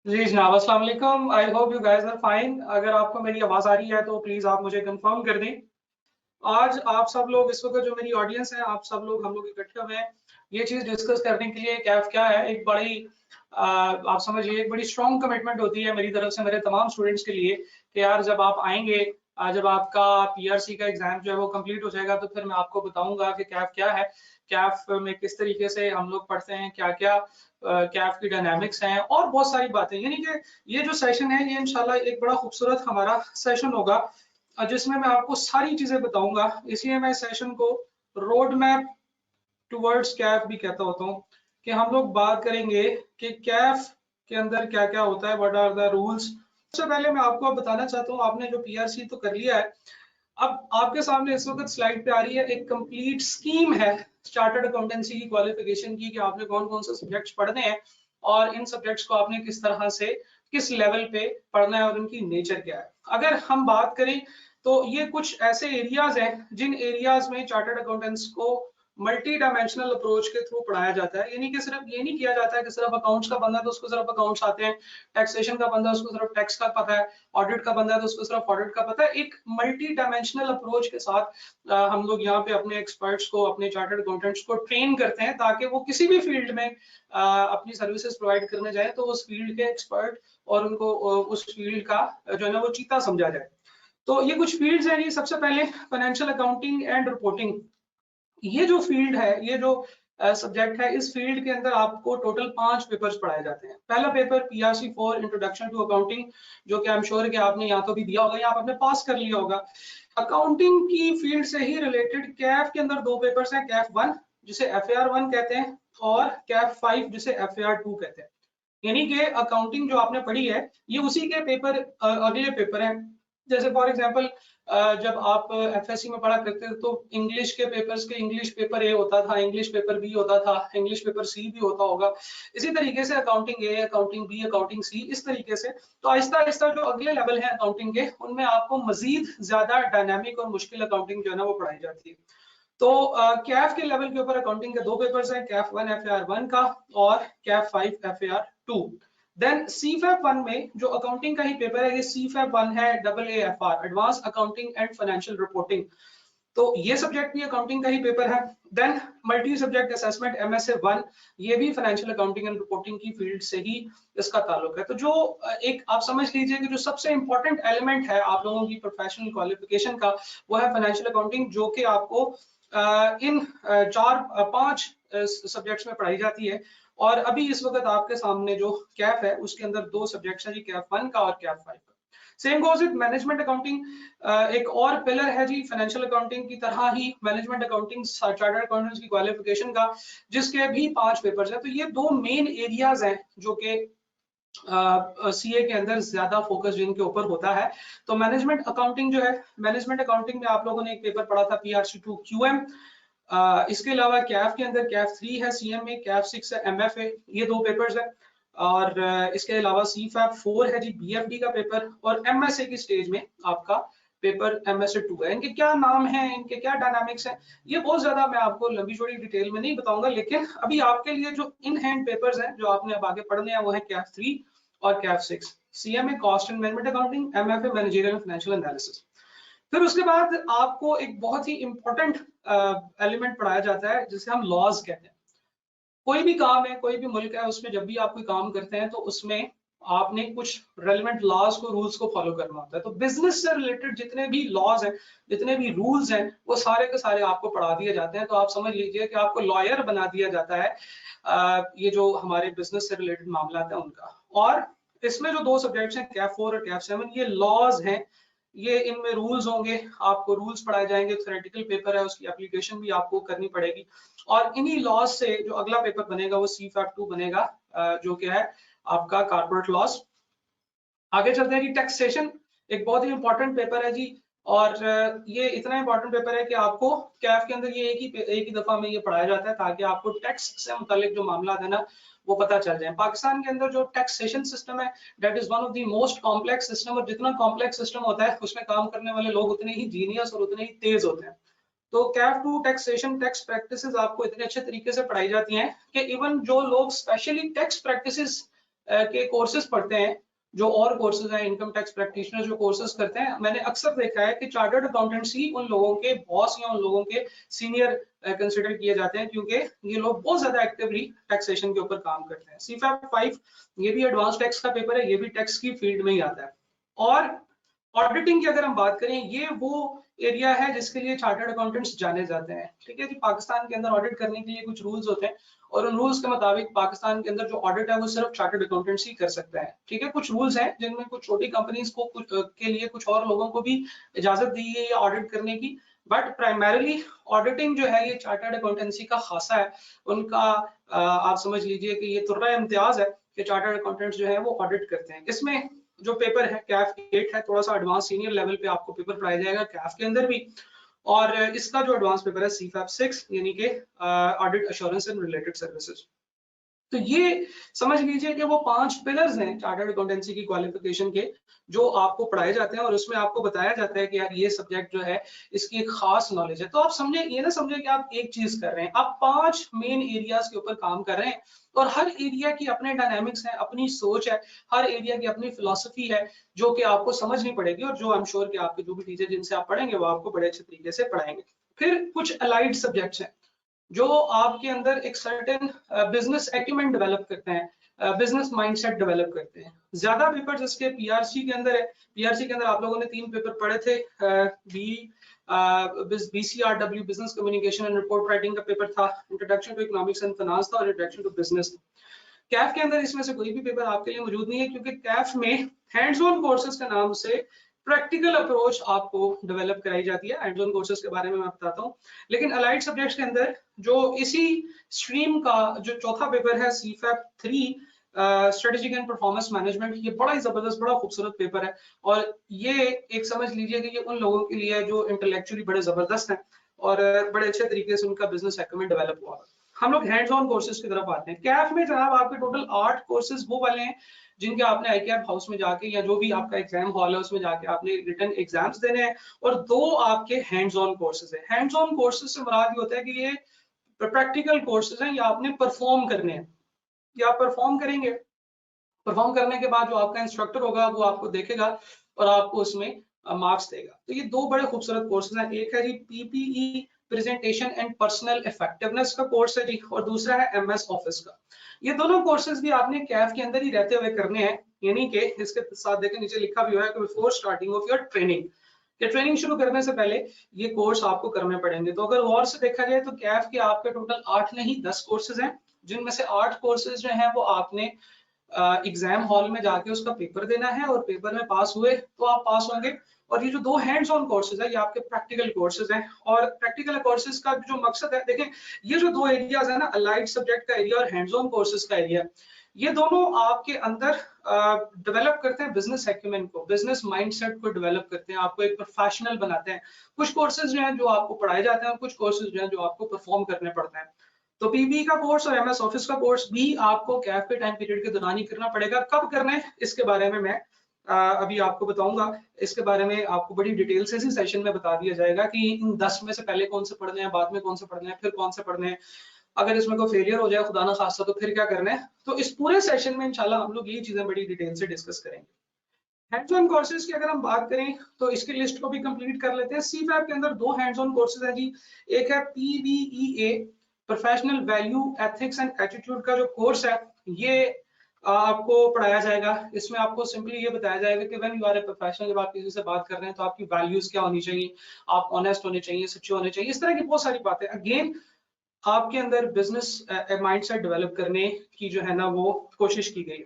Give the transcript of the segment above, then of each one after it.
जी जनाब, अस्सलाम वालेकुम। I hope you guys are fine. अगर आपको मेरी आवाज आ रही है तो प्लीज आप मुझे कंफर्म कर दें। आज आप सब लोग, इस वक्त जो मेरी ऑडियंस है, आप सब लोग, हम लोग इकट्ठे हुए हैं ये चीज डिस्कस करने के लिए। कैफ क्या है, एक बड़ी आप समझिए एक बड़ी स्ट्रॉन्ग कमिटमेंट होती है मेरी तरफ से मेरे तमाम स्टूडेंट्स के लिए कि यार जब आप आएंगे, जब आपका पीआरसी का एग्जाम जो है वो कंप्लीट हो जाएगा तो फिर मैं आपको बताऊंगा कि कैफ क्या है, कैफ में किस तरीके से हम लोग पढ़ते हैं, क्या क्या कैफ की डायनामिक्स हैं और बहुत सारी बातें। यानी कि ये जो सेशन है ये इंशाल्लाह एक बड़ा खूबसूरत हमारा सेशन होगा जिसमें मैं आपको सारी चीजें बताऊंगा। इसलिए मैं इस सेशन को रोड मैप टुवर्ड्स कैफ भी कहता होता हूँ कि हम लोग बात करेंगे कि कैफ के अंदर क्या क्या होता है, व्हाट आर द रूल्स। सबसे पहले मैं आपको अब बताना चाहता हूँ, आपने जो पीआरसी तो कर लिया है, अब आपके सामने इस वक्त स्लाइड पे आ रही है एक कंप्लीट स्कीम है चार्टर्ड अकाउंटेंसी की क्वालिफिकेशन की, कि आपने कौन कौन से सब्जेक्ट्स पढ़ने हैं और इन सब्जेक्ट्स को आपने किस तरह से किस लेवल पे पढ़ना है और उनकी नेचर क्या है। अगर हम बात करें तो ये कुछ ऐसे एरियाज हैं जिन एरियाज में चार्टर्ड अकाउंटेंट्स को मल्टी डायमेंशनल अप्रोच के थ्रू पढ़ाया जाता है। यानी कि सिर्फ ये नहीं किया जाता है कि सिर्फ अकाउंट्स का बंदा है तो उसको सिर्फ अकाउंट्स आते हैं, टैक्सेशन का बंदा है उसको सिर्फ टैक्स का पता है, ऑडिट का बंदा है तो उसको सिर्फ ऑडिट का पता है। एक मल्टी डायमेंशनल अप्रोच के साथ हम लोग यहाँ पे अपने एक्सपर्ट्स को, अपने चार्टर्ड अकाउंटेंट्स को ट्रेन करते हैं ताकि वो किसी भी फील्ड में अपनी सर्विसेज प्रोवाइड करने जाए तो उस फील्ड के एक्सपर्ट और उनको उस फील्ड का जो है ना वो चीता समझा जाए। तो ये कुछ फील्ड्स हैं जी। सबसे पहले फाइनेंशियल अकाउंटिंग एंड रिपोर्टिंग। ये जो फील्ड है, ये जो सब्जेक्ट है, इस फील्ड के अंदर आपको टोटल 5 पेपर्स पढ़ाए जाते हैं। पहला paper PRC 4 introduction to accounting, जो कि आई एम श्योर कि आपने या तो भी दिया होगा या आप आपने पास कर लिया होगा। अकाउंटिंग की फील्ड से ही रिलेटेड कैफ के अंदर 2 पेपर्स हैं, कैफ 1 जिसे एफएआर 1 कहते हैं और कैफ 5 जिसे एफएआर 2 कहते हैं। यानी कि अकाउंटिंग जो आपने पढ़ी है ये उसी के पेपर अगले पेपर हैं। जैसे फॉर एग्जांपल जब आप एफएससी में पढ़ा करते थे तो इंग्लिश के पेपर्स के इंग्लिश पेपर ए होता था, इंग्लिश पेपर बी होता था, इंग्लिश पेपर सी भी होता होगा। इसी तरीके से अकाउंटिंग ए, अकाउंटिंग बी, अकाउंटिंग सी, इस तरीके से। तो आहिस्ता आहिस्ता जो अगले लेवल है अकाउंटिंग के, उनमें आपको मजीद ज्यादा डायनामिक और मुश्किल अकाउंटिंग जो है ना वो पढ़ाई जाती है। तो कैफ के लेवल के ऊपर अकाउंटिंग के 2 पेपर्स हैं, कैफ 1 एफएआर 1 का और कैफ 5 एफएआर 2। देन सीफैप 1 में जो अकाउंटिंग का ही पेपर है, ये सीफैप 1 है, double AFR, advance accounting and financial reporting. तो ये सब्जेक्ट भी अकाउंटिंग का ही पेपर है। Then multi subject assessment MSA 1, ये भी फाइनेंशियल अकाउंटिंग एंड रिपोर्टिंग की फील्ड से ही इसका ताल्लुक है। तो जो एक आप समझ लीजिए कि जो सबसे इंपॉर्टेंट एलिमेंट है आप लोगों की प्रोफेशनल क्वालिफिकेशन का, वो है फाइनेंशियल अकाउंटिंग, जो कि आपको इन 4-5 सब्जेक्ट्स में पढ़ाई जाती है। और अभी इस वक्त आपके सामने जो कैफ है उसके अंदर 2 सब्जेक्ट्स हैं जी, कैफ 1 का और कैफ 5 का। Same goes with management accounting, एक और पिलर है जी फाइनेंशियल अकाउंटिंग की तरह ही मैनेजमेंट अकाउंटिंग, चार्टर्ड अकाउंटेंट्स की क्वालिफिकेशन का, जिसके भी 5 पेपर्स हैं। तो ये 2 मेन एरियाज हैं जो कि सीए के अंदर ज्यादा फोकस जिनके ऊपर होता है। तो मैनेजमेंट अकाउंटिंग जो है, मैनेजमेंट अकाउंटिंग में आप लोगों ने एक पेपर पढ़ा था पीआरसी 2 क्यूएम। इसके अलावा कैफ के अंदर कैफ 3 है सीएम में, कैफ 6 है एमएफए, ये 2 पेपर्स है। और इसके अलावा सीफैप 4 है जी बीएफडी का पेपर, और एमएसए की स्टेज में आपका पेपर एमएसए 2 है। इनके क्या नाम है, इनके क्या डायनामिक्स है, ये बहुत ज्यादा मैं आपको लंबी चौड़ी डिटेल में नहीं बताऊंगा, लेकिन अभी आपके लिए जो इन हैंड पेपर्स हैं जो आपने अब आगे पढ़ने हैं वो है कैफ 3 और Kaif 6, CMA cost and management accounting, MFA managerial financial analysis. फिर उसके बाद आपको एक बहुत ही इंपॉर्टेंट एलिमेंट पढ़ाया जाता है जिसे हम लॉज कहते हैं। कोई भी काम है, कोई भी मुल्क है, उसमें जब भी आप कोई काम करते हैं तो उसमें आपने कुछ रेलिवेंट लॉज को, रूल्स को फॉलो करना होता है। तो बिजनेस से रिलेटेड जितने भी लॉज हैं, जितने भी रूल्स हैं, वो सारे के सारे आपको पढ़ा दिए जाते हैं। तो आप समझ लीजिए कि आपको लॉयर बना दिया जाता है ये जो हमारे बिजनेस से रिलेटेड मामला है उनका। और इसमें जो 2 सब्जेक्ट्स हैं कैफ 4 और कैफ 7, ये लॉज हैं, ये इनमें रूल्स होंगे, आपको रूल्स पढ़ाए जाएंगे, थ्योरेटिकल पेपर है, उसकी एप्लीकेशन भी आपको करनी पड़ेगी। और इन्हीं लॉज से जो अगला पेपर बनेगा वो सीफैप 2 बनेगा, जो कि है आपका कारपोरेट लॉस। आगे चलते हैं कि टैक्सेशन एक बहुत ही इंपॉर्टेंट पेपर है जी। और ये इतना इंपॉर्टेंट पेपर है कि आपको कैफ के अंदर ये एक ही दफा में ये पढ़ाया जाता है ताकि आपको टैक्स से मुतालिक जो मामला है ना वो पता चल जाए। पाकिस्तान के अंदर जो टैक्सेशन सिस्टम है that is one of the most complex system, और जितना कॉम्प्लेक्स सिस्टम होता है उसमें काम करने वाले लोग उतने ही जीनियस और उतने ही तेज होते हैं। तो कैफ 2 टैक्सेशन टैक्स प्रैक्टिसेस आपको इतने अच्छे तरीके से पढ़ाई जाती हैं कि इवन जो लोग स्पेशली टैक्स प्रैक्टिसेस के कोर्सेज पढ़ते हैं, जो और कोर्सेज हैं, इनकम टैक्स प्रैक्टिशनर जो कोर्सेज करते हैं, मैंने अक्सर देखा है कि चार्टर्ड अकाउंटेंट्स ही उन लोगों के बॉस या उन लोगों के सीनियर कंसिडर किए जाते हैं, क्योंकि ये लोग बहुत ज्यादा एक्टिवली टैक्सेशन के ऊपर काम करते हैं। CFAP 5 ये भी एडवांस टैक्स का पेपर है, ये भी टैक्स की फील्ड में ही आता है। और ऑडिटिंग की अगर हम बात करें, ये वो एरिया है जिसके लिए चार्टर्ड अकाउंटेंट्स जाने जाते हैं। ठीक है जी, पाकिस्तान के अंदर ऑडिट करने के लिए कुछ रूल्स होते हैं और उन रूल्स के मुताबिक पाकिस्तान के अंदर जो ऑडिट है वो सिर्फ चार्टर्ड अकाउंटेंट्स ही कर सकते हैं। ठीक है, कुछ रूल्स हैं जिनमें कुछ छोटी कंपनीज को के लिए कुछ और लोगों को भी इजाजत दी है या ऑडिट करने की, बट प्राइमरीली ऑडिटिंग जो है ये चार्टर्ड अकाउंटेंसी का खासा है उनका। आप समझ लीजिए कि ये तुर्रा इम्तियाज है कि चार्टर्ड अकाउंटेंट्स जो है वो ऑडिट करते हैं। इसमें जो पेपर है कैफ 8 है, थोड़ा सा एडवांस सीनियर लेवल पे आपको पेपर पढ़ाया जाएगा कैफ के अंदर भी। और इसका जो एडवांस पेपर है CFAP 6 यानी कि audit assurance and related services. तो ये समझ लीजिए कि वो 5 पिलर्स हैं चार्टर्ड अकाउंटेंसी की क्वालिफिकेशन के, जो आपको पढ़ाए जाते हैं और उसमें आपको बताया जाता है कि यार ये सब्जेक्ट जो है इसकी एक खास नॉलेज है। तो आप समझे, ये ना समझे कि आप एक चीज कर रहे हैं, आप 5 मेन एरियाज के ऊपर काम कर रहे हैं और हर एरिया की अपने डायनामिक्स है, अपनी सोच है, हर एरिया की अपनी फिलॉसफी है जो कि आपको समझनी पड़ेगी और जो आई एम श्योर कि आपके जो भी टीचर जिनसे आप पढ़ेंगे वो आपको बड़े अच्छे तरीके से पढ़ाएंगे। फिर कुछ अलाइड सब्जेक्ट्स हैं जो आपके अंदर एक सर्टेन बिजनेस एक्यूमेंट डेवलप करते हैं, बिजनेस माइंडसेट डेवलप करते हैं। ज्यादा पेपर्स इसके पीआरसी के अंदर है। पीआरसी के अंदर आप लोगों ने 3 पेपर पढ़े थे, BCRW business communication and report writing का पेपर था, introduction to economics and finance था और इंट्रोडक्शन टू बिजनेस। कैफ के अंदर इसमें से कोई भी पेपर आपके लिए मौजूद नहीं है, क्योंकि कैफ में हैंड्स ऑन कोर्सेज के नाम से प्रैक्टिकल अप्रोच आपको डेवलप कराई जाती है। हैंड्स ऑन कोर्सेज के बारे में मैं बताता हूँ। लेकिन अलाइड सब्जेक्ट्स के अंदर जो इसी स्ट्रीम का जो चौथा पेपर है CFAP 3 strategic and performance management, ये बड़ा ही जबरदस्त, बड़ा खूबसूरत पेपर है और ये एक समझ लीजिए कि ये उन लोगों के लिए जो इंटेलेक्चुअली बड़े जबरदस्त हैं और बड़े अच्छे तरीके से उनका बिजनेस एक्यूमेंट डेवलप हुआ। हम लोग हैंड्स ऑन कोर्सेज की तरफ आते हैं। कैफ में जनाब आपके टोटल 8 कोर्सेज वो वाले हैं जिनके आपने आईकैप हाउस में जाके या जो भी आपका एग्जाम हॉल है उसमें जाके आपने रिटन एग्जाम्स देने हैं, और 2 आपके हैंड्स ऑन कोर्सेज है। हैंड्स ऑन कोर्सेज से मुराद ये होता है कि ये प्रैक्टिकल कोर्सेज हैं, या आपने परफॉर्म करने हैं, या आप परफॉर्म करेंगे। परफॉर्म करने के बाद जो आपका इंस्ट्रक्टर होगा वो आपको देखेगा और आपको उसमें मार्क्स देगा। तो ये 2 बड़े खूबसूरत कोर्सेज हैं। एक है जी PPE presentation and personal effectiveness का कोर्स है जी, और दूसरा है MS ऑफिस का। ये दोनों कोर्सेज भी आपने कैफ के अंदर ही रहते हुए करने हैं, यानी कि इसके साथ देखें नीचे लिखा भी हुआ है कि before starting of your training, कि ट्रेनिंग शुरू करने से पहले ये कोर्स आपको करने पड़ेंगे। तो अगर गौर से देखा जाए तो कैफ के आपके टोटल 8 नहीं 10 कोर्सेज हैं, जिनमें से 8 कोर्सेज जो हैं वो आपने एग्जाम हॉल में जाके उसका पेपर देना है और पेपर में पास हुए तो आप पास होंगे। और ये जो 2 हैंड्स ऑन कोर्सेज है ये आपके प्रैक्टिकल कोर्सेज हैं, और प्रैक्टिकल कोर्सेज का जो मकसद है, देखें ये जो 2 एरियाज है ना, अलाइड सब्जेक्ट का एरिया और हैंड्स ऑन कोर्सेज का एरिया, ये दोनों आपके अंदर डेवलप करते हैं बिजनेस एक्यूमेंट को, बिजनेस माइंडसेट को डेवलप करते हैं, आपको एक प्रोफेशनल बनाते हैं। कुछ कोर्सेज जो हैं जो आपको पढ़ाए जाते हैं, कुछ कोर्सेज जो हैं जो आपको परफॉर्म करने पड़ते हैं। तो PPE का कोर्स और MS ऑफिस का कोर्स भी आपको कैफ के टाइम पीरियड के दौरान ही करना पड़ेगा। कब करना है इसके बारे में मैं अभी आपको बताऊंगा। इसके बारे में आपको बड़ी डिटेल से इसी सेशन में बता दिया जाएगा कि इन 10 में से पहले कौन से पढ़ने हैं, बाद में कौन से पढ़ने हैं, फिर कौन से पढ़ने हैं, अगर इसमें कोई फेलियर हो जाए खुदा ना खास्ता तो फिर क्या करना है। तो इस पूरे सेशन में इंशाल्लाह हम लोग ये चीजें बड़ी डिटेल से डिस्कस करेंगे। हैंड्स ऑन कोर्सेज की अगर हम बात करें तो इसकी लिस्ट को भी कंप्लीट कर लेते हैं। CFAP के अंदर 2 हैंड्स ऑन कोर्सेज हैं जी। एक है PVEA professional value ethics and attitude का जो कोर्स है, ये आपको पढ़ाया जाएगा। इसमें आपको सिंपली ये बताया जाएगा कि when you are a professional, जब आप किसी से बात कर रहे हैं तो आपकी वैल्यूज क्या होनी चाहिए, आप ऑनेस्ट होने चाहिए, सच्चे होने चाहिए, इस तरह की बहुत सारी बातें। अगेन आपके अंदर बिजनेस माइंडसेट डेवलप करने की जो है ना वो कोशिश की गई।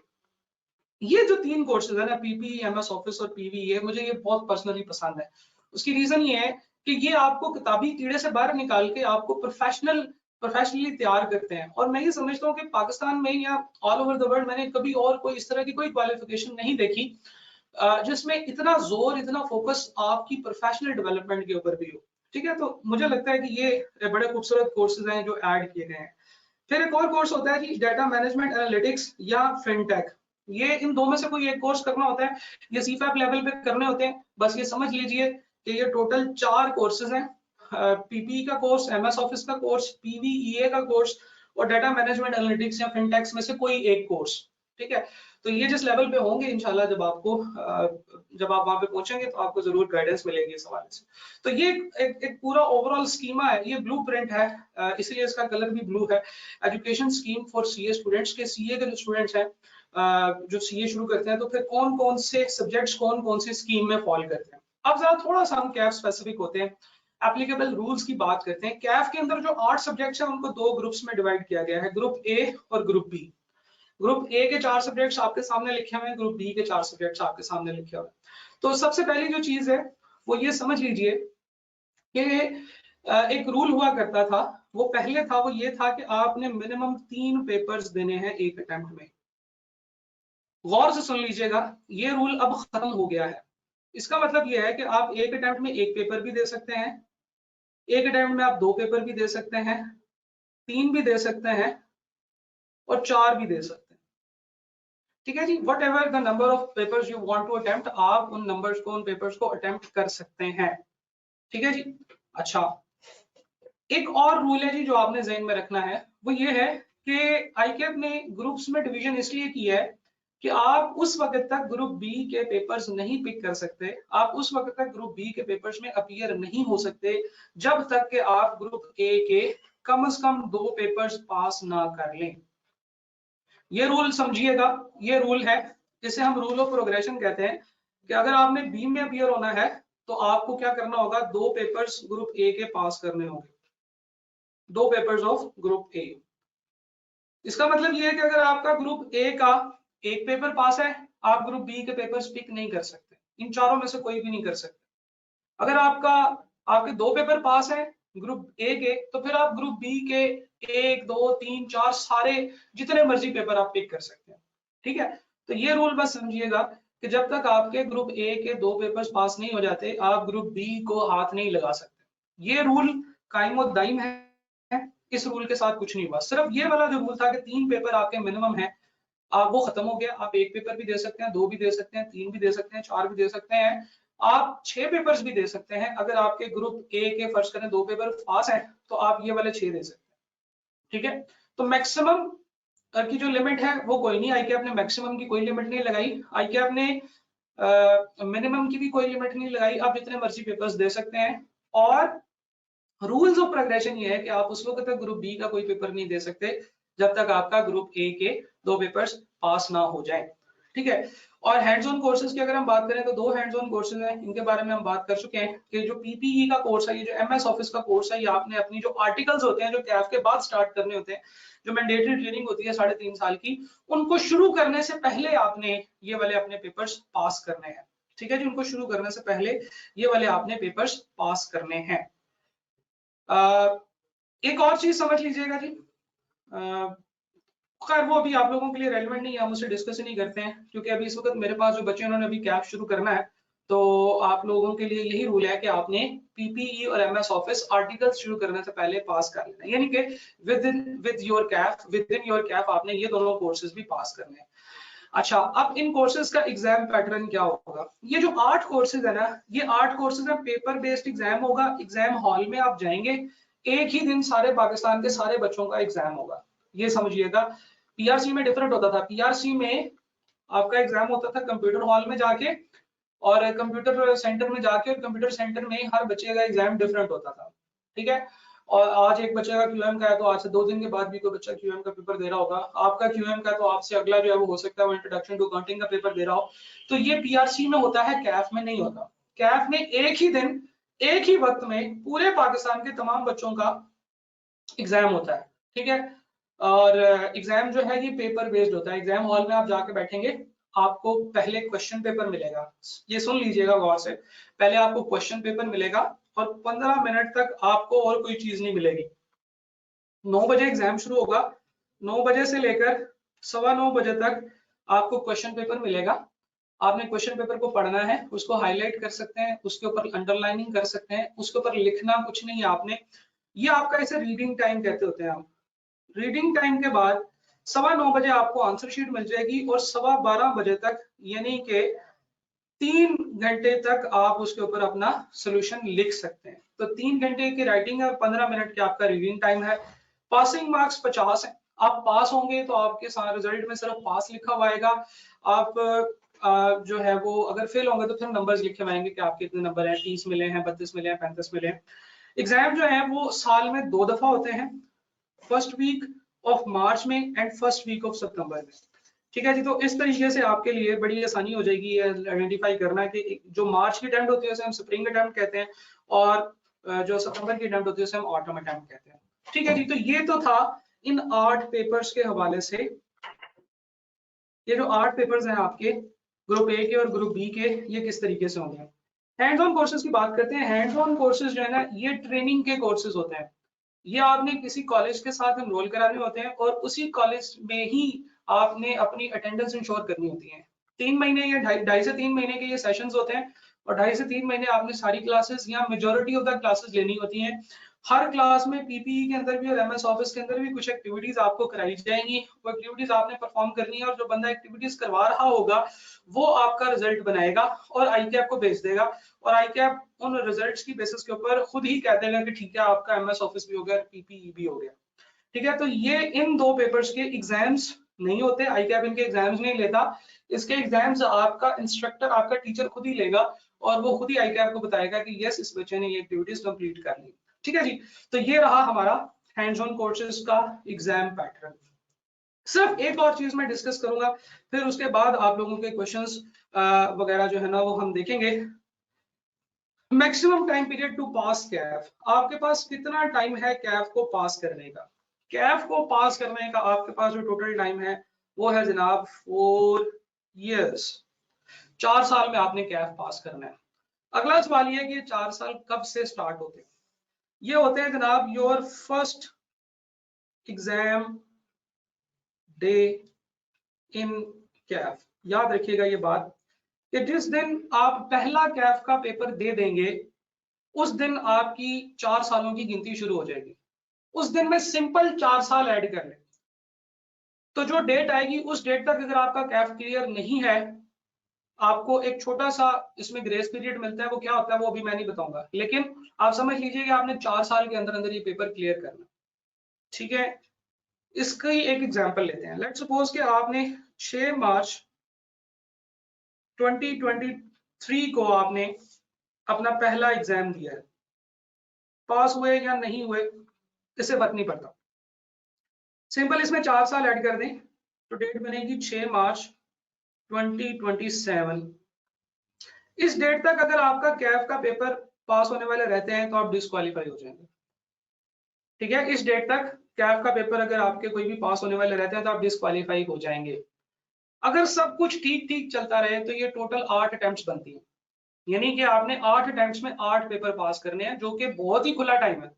ये जो 3 कोर्सेज है ना, PPE, MS ऑफिस और PVE, मुझे ये बहुत पर्सनली पसंद है। उसकी रीजन ये है कि ये आपको किताबी कीड़े से बाहर निकाल के आपको प्रोफेशनली तैयार करते हैं। और मैं ये समझता हूँ कि पाकिस्तान में या ऑल ओवर द वर्ल्ड मैंने कभी और कोई इस तरह की कोई क्वालिफिकेशन नहीं देखी जिसमें इतना जोर, इतना फोकस आपकी प्रोफेशनल डेवलपमेंट के ऊपर भी हो। ठीक है, तो मुझे लगता है कि ये बड़े खूबसूरत कोर्सेज हैं जो ऐड किए गए हैं। फिर एक और कोर्स होता है जी डाटा मैनेजमेंट एनालिटिक्स या फिनटेक। ये इन 2 में से कोई एक कोर्स करना होता है, ये CFAP लेवल पे करने होते हैं। बस ये समझ लीजिए कि ये टोटल 4 कोर्सेज हैं, PPE का कोर्स, MS ऑफिस का कोर्स, PVEA का कोर्स और डाटा मैनेजमेंट एनालिटिक्स या फिनटेक्स में से कोई एक कोर्स। ठीक है, तो ये जिस लेवल पे होंगे इंशाल्लाह जब आप वहां पे पहुंचेंगे तो आपको जरूर गाइडेंस मिलेगी इस हवाले से। तो ये एक पूरा ओवरऑल स्कीमा है, ये ब्लूप्रिंट है, इसलिए इसका कलर भी ब्लू है। Education scheme for CA students के, सीए के जो स्टूडेंट्स हैं जो सीए शुरू करते हैं तो फिर कौन कौन से सब्जेक्ट्स कौन कौन सी स्कीम में फॉल करते हैं। अब जरा थोड़ा सा हम कैफ स्पेसिफिक होते हैं, एप्लीकेबल रूल्स की बात करते हैं। कैफ के अंदर जो 8 सब्जेक्ट्स हैं उनको 2 ग्रुप्स में डिवाइड किया गया है, ग्रुप ए और ग्रुप बी। ग्रुप ए के 4 सब्जेक्ट्स आपके सामने लिखे हुए हैं, ग्रुप बी के 4 सब्जेक्ट्स आपके सामने लिखे हुए हैं। तो सबसे पहली जो चीज है वो ये समझ लीजिए कि एक रूल हुआ करता था, वो पहले था, वो ये था कि आपने मिनिमम 3 पेपर्स देने हैं एक अटेम्प्ट में। गौर से सुन लीजिएगा, ये रूल अब खत्म हो गया है। इसका मतलब ये है कि आप एक अटेम्प्ट में एक पेपर भी दे सकते हैं, एक अटेम्प्ट में आप 2 पेपर भी दे सकते हैं, 3 भी दे सकते हैं और 4 भी दे सकते हैं। ठीक है जी, whatever the number of papers you want to attempt, आप उन नंबर्स को, उन पेपर्स को अटेम्प्ट कर सकते हैं। ठीक है जी। अच्छा, एक और रूल है जी जो आपने ज़हन में रखना है, वो ये है कि आईकेएफ ने ग्रुप्स में डिवीजन इसलिए की है कि आप उस वक्त तक ग्रुप बी के पेपर्स नहीं पिक कर सकते, आप उस वक्त तक ग्रुप बी के पेपर्स में अपीयर नहीं हो सकते जब तक कि आप ग्रुप ए के कम से कम 2 पेपर्स पास ना कर लें। ये रूल समझिएगा, ये रूल है, जिसे हम रूल ऑफ प्रोग्रेशन कहते हैं कि अगर आपने बी में अपीयर होना है तो आपको क्या करना होगा, 2 पेपर्स ग्रुप ए के पास करने होंगे, 2 पेपर्स ऑफ ग्रुप ए। इसका मतलब ये है कि अगर आपका ग्रुप ए का एक पेपर पास है, आप ग्रुप बी के पेपर्स पिक नहीं कर सकते, इन चारों में से कोई भी नहीं कर सकते। अगर आपके 2 पेपर पास है ग्रुप ए के, तो फिर आप ग्रुप बी के 1 2 3 4 सारे जितने मर्जी पेपर आप पिक कर सकते हैं। ठीक है, तो ये रूल बस समझिएगा कि जब तक आपके ग्रुप ए के 2 पेपर्स पास नहीं हो जाते, आप ग्रुप बी को हाथ नहीं लगा सकते। ये रूल कायम और दायम है, इस रूल के साथ कुछ नहीं हुआ। सिर्फ ये वाला जो रूल था कि 3 पेपर आपके मिनिमम है, वो खत्म हो गया। आप 1 पेपर भी दे सकते हैं, 2 भी दे सकते हैं, 3 भी दे सकते हैं, 4 भी दे सकते हैं, आप 6 पेपर्स भी दे सकते हैं। अगर आपके ग्रुप ए के फर्ज करें 2 पेपर पास है तो आप ये वाले 6 दे सकते हैं। ठीक है, तो मैक्सिमम की जो लिमिट है वो कोई नहीं, आईकेएफ ने मैक्सिमम की कोई लिमिट नहीं लगाई, आईकेएफ ने मिनिमम की भी कोई लिमिट नहीं लगाई, आप जितने मर्जी पेपर्स दे सकते हैं। और रूल्स ऑफ प्रोग्रेशन ये है कि आप उस वक्त तक ग्रुप बी का कोई पेपर नहीं दे सकते जब तक आपका ग्रुप ए के 2 पेपर्स पास ना हो जाए। ठीक है, और हैंड्स ऑन कोर्सेज की अगर हम बात करें तो 2 हैंड्स ऑन कोर्सेज हैं, इनके बारे में हम बात कर चुके हैं कि जो पीपीई का कोर्स है, ये जो एमएस ऑफिस का कोर्स है, ये आपने अपनी जो आर्टिकल्स होते हैं जो कैफ के बाद स्टार्ट करने होते हैं, जो मैंडेटरी ट्रेनिंग होती है 3.5 साल की, उनको शुरू करने से पहले आपने ये वाले अपने पेपर्स पास करने हैं। ठीक है जी, उनको शुरू करने से पहले ये वाले आपने पेपर्स पास करने हैं। एक और चीज समझ लीजिएगा जी, खैर वो अभी आप लोगों के लिए रेलेवेंट नहीं है, हम उससे डिस्कस ही नहीं करते हैं, क्योंकि अभी इस वक्त मेरे पास जो बच्चे उन्होंने अभी कैफ शुरू करना है, तो आप लोगों के लिए यही रूल है कि आपने पीपीई और एमएस ऑफिस आर्टिकल्स शुरू करने से पहले पास कर लेना, यानी कि विद इन योर कैफ आपने ये दोनों कोर्सेज भी पास करने हैं। अच्छा, अब इन कोर्सेज का एग्जाम पैटर्न क्या होगा? ये जो 8 कोर्सेज है ना, ये 8 कोर्सेज में पेपर बेस्ड एग्जाम होगा, एग्जाम हॉल में आप जाएंगे, एक ही दिन सारे पाकिस्तान के सारे बच्चों का एग्जाम होगा, ये समझिएगा। पीआरसी में डिफरेंट होता था, पीआरसी में आपका एग्जाम होता था कंप्यूटर हॉल में जाके और कंप्यूटर सेंटर में जाके, और कंप्यूटर सेंटर में हर बच्चे का एग्जाम डिफरेंट होता था। ठीक है, और आज एक बच्चे का क्यूएम का है तो आज से 2 दिन के बाद भी कोई बच्चा क्यूएम का पेपर दे रहा होगा, आपका क्यूएम का तो आपसे अगला जो है वो हो सकता है वो इंट्रोडक्शन टू अकाउंटिंग का पेपर दे रहा हो। तो ये पीआरसी में होता है, कैफ में नहीं होता। कैफ में एक ही दिन एक ही वक्त में पूरे पाकिस्तान के तमाम बच्चों का एग्जाम होता है। ठीक है, और एग्जाम जो है ये पेपर बेस्ड होता है। एग्जाम हॉल में आप जाके बैठेंगे, आपको पहले क्वेश्चन पेपर मिलेगा, ये सुन लीजिएगा गौर से, पहले आपको क्वेश्चन पेपर मिलेगा और 15 मिनट तक आपको और कोई चीज नहीं मिलेगी। 9 बजे एग्जाम शुरू होगा, 9 बजे से लेकर 9:15 बजे तक आपको क्वेश्चन पेपर मिलेगा। आपने क्वेश्चन पेपर को पढ़ना है, उसको हाईलाइट कर सकते हैं, उसके ऊपर अंडरलाइनिंग कर सकते हैं, उसके ऊपर लिखना कुछ नहीं है आपने, ये आपका इसे रीडिंग टाइम कहते होते हैं। आप रीडिंग टाइम के बाद 9:15 बजे आपको आंसर शीट मिल जाएगी और 12:15 बजे तक, यानी कि 3 घंटे तक आप उसके ऊपर अपना सोल्यूशन लिख सकते हैं। तो 3 घंटे की राइटिंग है और 15 मिनट की आपका रीडिंग टाइम है। पासिंग मार्क्स 50 है, आप पास होंगे तो आपके साथ रिजल्ट में सिर्फ पास लिखा हुआ आएगा। आप जो है वो अगर फेल होंगे तो फिर नंबर्स लिखे हुए आएंगे कि आपके इतने नंबर हैं, 30 मिले हैं, 32 मिले हैं, 35 मिले हैं। एग्जाम जो है वो साल में 2 दफा होते हैं, फर्स्ट वीक ऑफ मार्च में एंड फर्स्ट वीक ऑफ सितंबर में। ठीक है जी, तो इस तरीके से आपके लिए बड़ी आसानी हो जाएगी आइडेंटिफाई करना कि जो मार्च की अटेम्प्ट होती है उसे हम स्प्रिंग अटेम्प्ट कहते हैं, और जो सितंबर की अटेम्प्ट होती है उसे हम ऑटम अटेम्प्ट कहते हैं। ठीक है जी, तो ये तो था इन 8 पेपर्स के हवाले से। ये जो 8 पेपर्स हैं आपके ग्रुप ए के और ग्रुप बी के, ये किस तरीके से होंगे। हैंड्स ऑन कोर्सेज की बात करते हैं। हैंड्स ऑन कोर्सेज जो है ना, ये ट्रेनिंग के कोर्सेज होते हैं। ये आपने किसी कॉलेज के साथ एनरोल कराने होते हैं और उसी कॉलेज में ही आपने अपनी अटेंडेंस इंश्योर करनी होती है। 3 महीने या ढाई से 3 महीने के ये सेशंस होते हैं, और 2.5 से 3 महीने आपने सारी क्लासेस या मेजोरिटी ऑफ द क्लासेस लेनी होती हैं। हर क्लास में पीपीई के अंदर भी और एमएस ऑफिस के अंदर भी कुछ एक्टिविटीज आपको कराई जाएंगी। वो एक्टिविटीज आपने परफॉर्म करनी है, और जो बंदा एक्टिविटीज करवा रहा होगा वो आपका रिजल्ट बनाएगा और आईकैप को भेज देगा, और आईकैप उन रिजल्ट्स की बेसिस के ऊपर खुद ही कह देगा कि ठीक है आपका एमएस ऑफिस भी हो गया, पीपीई भी हो गया। ठीक है, तो ये इन 2 पेपर्स के एग्जाम्स नहीं होते, आईकैप इनके एग्जाम्स नहीं लेता। इसके एग्जाम्स आपका इंस्ट्रक्टर, आपका टीचर खुद ही लेगा, और वो खुद ही आईकैप को बताएगा कि यस इस बच्चे ने ये एक्टिविटीज कंप्लीट कर ली। ठीक है जी, तो ये रहा हमारा हैंड्स ऑन कोर्सेज का एग्जाम पैटर्न। सिर्फ एक और चीज मैं डिस्कस करूंगा, फिर उसके बाद आप लोगों के क्वेश्चंस वगैरह जो है ना वो हम देखेंगे। मैक्सिमम टाइम पीरियड टू पास कैफ, आपके पास कितना टाइम है कैफ को पास करने का। कैफ को पास करने का आपके पास जो टोटल टाइम है वो है जनाब 4 इयर्स। 4 साल में आपने कैफ पास करना है। अगला सवाल ये है कि ये 4 साल कब से स्टार्ट होते हैं। ये होते हैं जनाब your first exam day in Kaif. याद रखिएगा ये बात कि जिस दिन आप पहला कैफ का पेपर दे देंगे उस दिन आपकी 4 सालों की गिनती शुरू हो जाएगी। उस दिन में सिंपल 4 साल ऐड कर लें, तो जो डेट आएगी उस डेट तक अगर आपका कैफ क्लियर नहीं है, आपको एक छोटा सा इसमें ग्रेस पीरियड मिलता है। वो क्या होता है वो अभी मैं नहीं बताऊंगा, लेकिन आप समझ लीजिए कि आपने 4 साल के अंदर अंदर ये पेपर क्लियर करना। ठीक है, इसकी एक एग्जांपल लेते हैं। लेट्स सपोज कि आपने 6 मार्च 2023 को आपने अपना पहला एग्जाम दिया है। पास हुए या नहीं हुए इससे फर्क नहीं पड़ता, सिंपल इसमें 4 साल ऐड कर दें तो डेट बनेगी 6 मार्च 2027। इस डेट तक अगर आपका कैफ का पेपर पास होने वाले रहते हैं तो आप डिस्क्वालीफाई हो जाएंगे। ठीक है, इस डेट तक कैफ का पेपर अगर आपके कोई भी पास होने वाले रहते हैं तो आप डिस्क्वालीफाई हो जाएंगे। अगर सब कुछ ठीक ठीक चलता रहे तो ये टोटल 8 अटेम्प्ट्स बनती है, यानी कि आपने 8 अटेम्प्ट्स में 8 पेपर पास करने हैं, जो कि बहुत ही खुला टाइम है।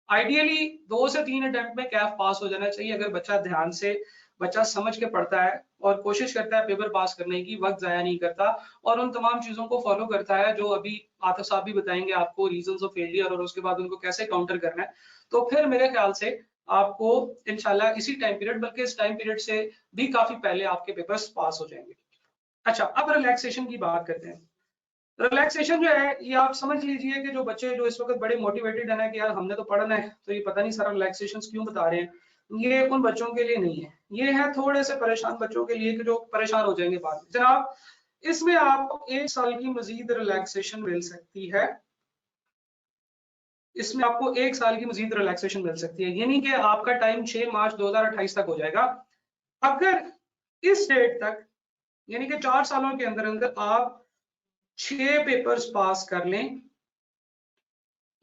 आइडियली 2 से 3 अटेम्प्ट में कैफ पास हो जाना चाहिए, अगर बच्चा ध्यान से, बच्चा समझ के पढ़ता है और कोशिश करता है पेपर पास करने की, वक्त जाया नहीं करता और उन तमाम चीजों को फॉलो करता है जो अभी आतिफ साहब भी बताएंगे आपको, रीजंस ऑफ फेलियर और उसके बाद उनको कैसे काउंटर करना है। तो फिर मेरे ख्याल से आपको इंशाल्लाह इसी टाइम पीरियड, बल्कि इस टाइम पीरियड से भी काफी पहले आपके पेपर्स पास हो जाएंगे। अच्छा, अब रिलैक्सेशन की बात करते हैं। रिलैक्सेशन जो है ये आप समझ लीजिए कि जो बच्चे जो इस वक्त बड़े मोटिवेटेड है ना कि यार हमने तो पढ़ना है, तो ये पता नहीं सारा रिलैक्सेशन क्यों बता रहे हैं, ये उन बच्चों के लिए नहीं है। ये है थोड़े से परेशान बच्चों के लिए कि जो परेशान हो जाएंगे बाद में। जनाब, इसमें आपको 1 साल की मजीद रिलैक्सेशन मिल सकती है। इसमें आपको 1 साल की मजीद रिलैक्सेशन मिल सकती है, यानी कि आपका टाइम 6 मार्च 2028 तक हो जाएगा। अगर इस डेट तक, यानी कि 4 सालों के अंदर अंदर आप 6 पेपर्स पास कर लें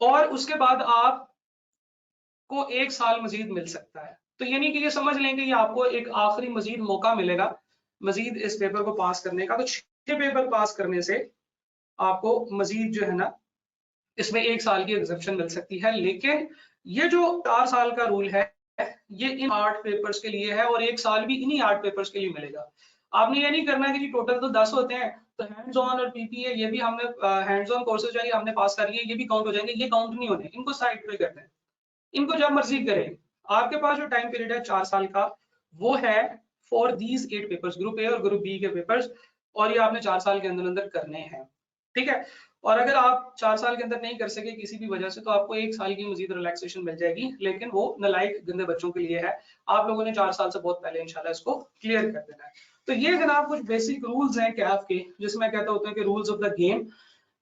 और उसके बाद आपको 1 साल मजीद मिल सकता है, तो यानी कि ये समझ लेंगे ये आपको एक आखिरी मजीद मौका मिलेगा मजीद इस पेपर को पास करने का। तो 6 पेपर पास करने से आपको मजीद जो है ना इसमें 1 साल की एग्जेप्शन मिल सकती है। लेकिन ये जो 4 साल का रूल है ये इन 8 पेपर्स के लिए है और 1 साल भी इन्हीं 8 पेपर्स के लिए मिलेगा। आपने ये नहीं करना कि जी टोटल तो 10 होते हैं तो हैंड्स ऑन और पीपीए ये भी हमने हैंड्स ऑन कोर्सेज जो है हमने पास कर लिए, ये भी काउंट हो जाएंगे। ये काउंट नहीं होने, इनको साइड पे करते हैं, इनको जब मर्जी करें। आपके पास जो टाइम पीरियड है 4 साल का वो है for these 8 papers, group A और ग्रुप बी के पेपर्स, और ये आपने 4 साल के अंदर अंदर करने हैं। ठीक है। और अगर आप 4 साल के अंदर नहीं कर सके किसी भी वजह से, तो आपको 1 साल की मजीद रिलैक्सेशन मिल जाएगी, लेकिन वो नालायक गंदे बच्चों के लिए है। आप लोगों ने 4 साल से बहुत पहले इंशाल्लाह इसको क्लियर कर देना है। तो ये जनाब कुछ बेसिक रूल्स हैं कैफ के, जिसमें कहता होता है कि रूल्स ऑफ द गेम।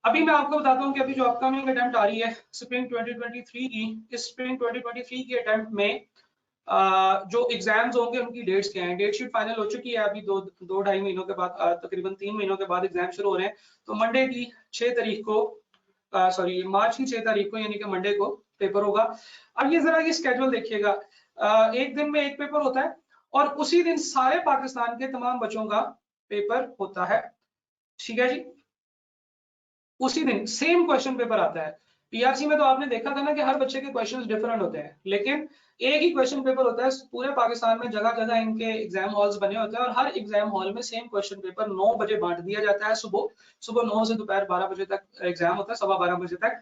अभी मैं आपको बताता हूँ कि अभी जो अपकमिंग अटेम्प्ट आ रही है स्प्रिंग 2023 की, इस स्प्रिंग 2023 की अटेम्प्ट में जो एग्जाम्स होंगे उनकी डेट्स क्या हैं। डेट शीट फाइनल हो चुकी है, अभी दो ढाई महीनों के बाद, तकरीबन 3 महीनों के बाद एग्जाम शुरू हो रहे हैं। तो मंडे की 6 तारीख को, सॉरी मार्च की 6 तारीख को, यानी कि मंडे को पेपर होगा। अब ये जरा ये स्केड्यूल देखिएगा, एक दिन में एक पेपर होता है और उसी दिन सारे पाकिस्तान के तमाम बच्चों का पेपर होता है। ठीक है जी, उसी दिन सेम क्वेश्चन पेपर आता है। पीआरसी में तो आपने देखा था ना कि हर बच्चे के क्वेश्चंस डिफरेंट होते हैं, लेकिन एक ही क्वेश्चन पेपर होता है पूरे पाकिस्तान में। जगह जगह इनके एग्जाम हॉल्स बने होते हैं और हर एग्जाम हॉल में सेम क्वेश्चन पेपर 9 बजे बांट दिया जाता है। सुबह 9 से दोपहर 12 बजे तक एग्जाम होता है, 12:15 बजे तक।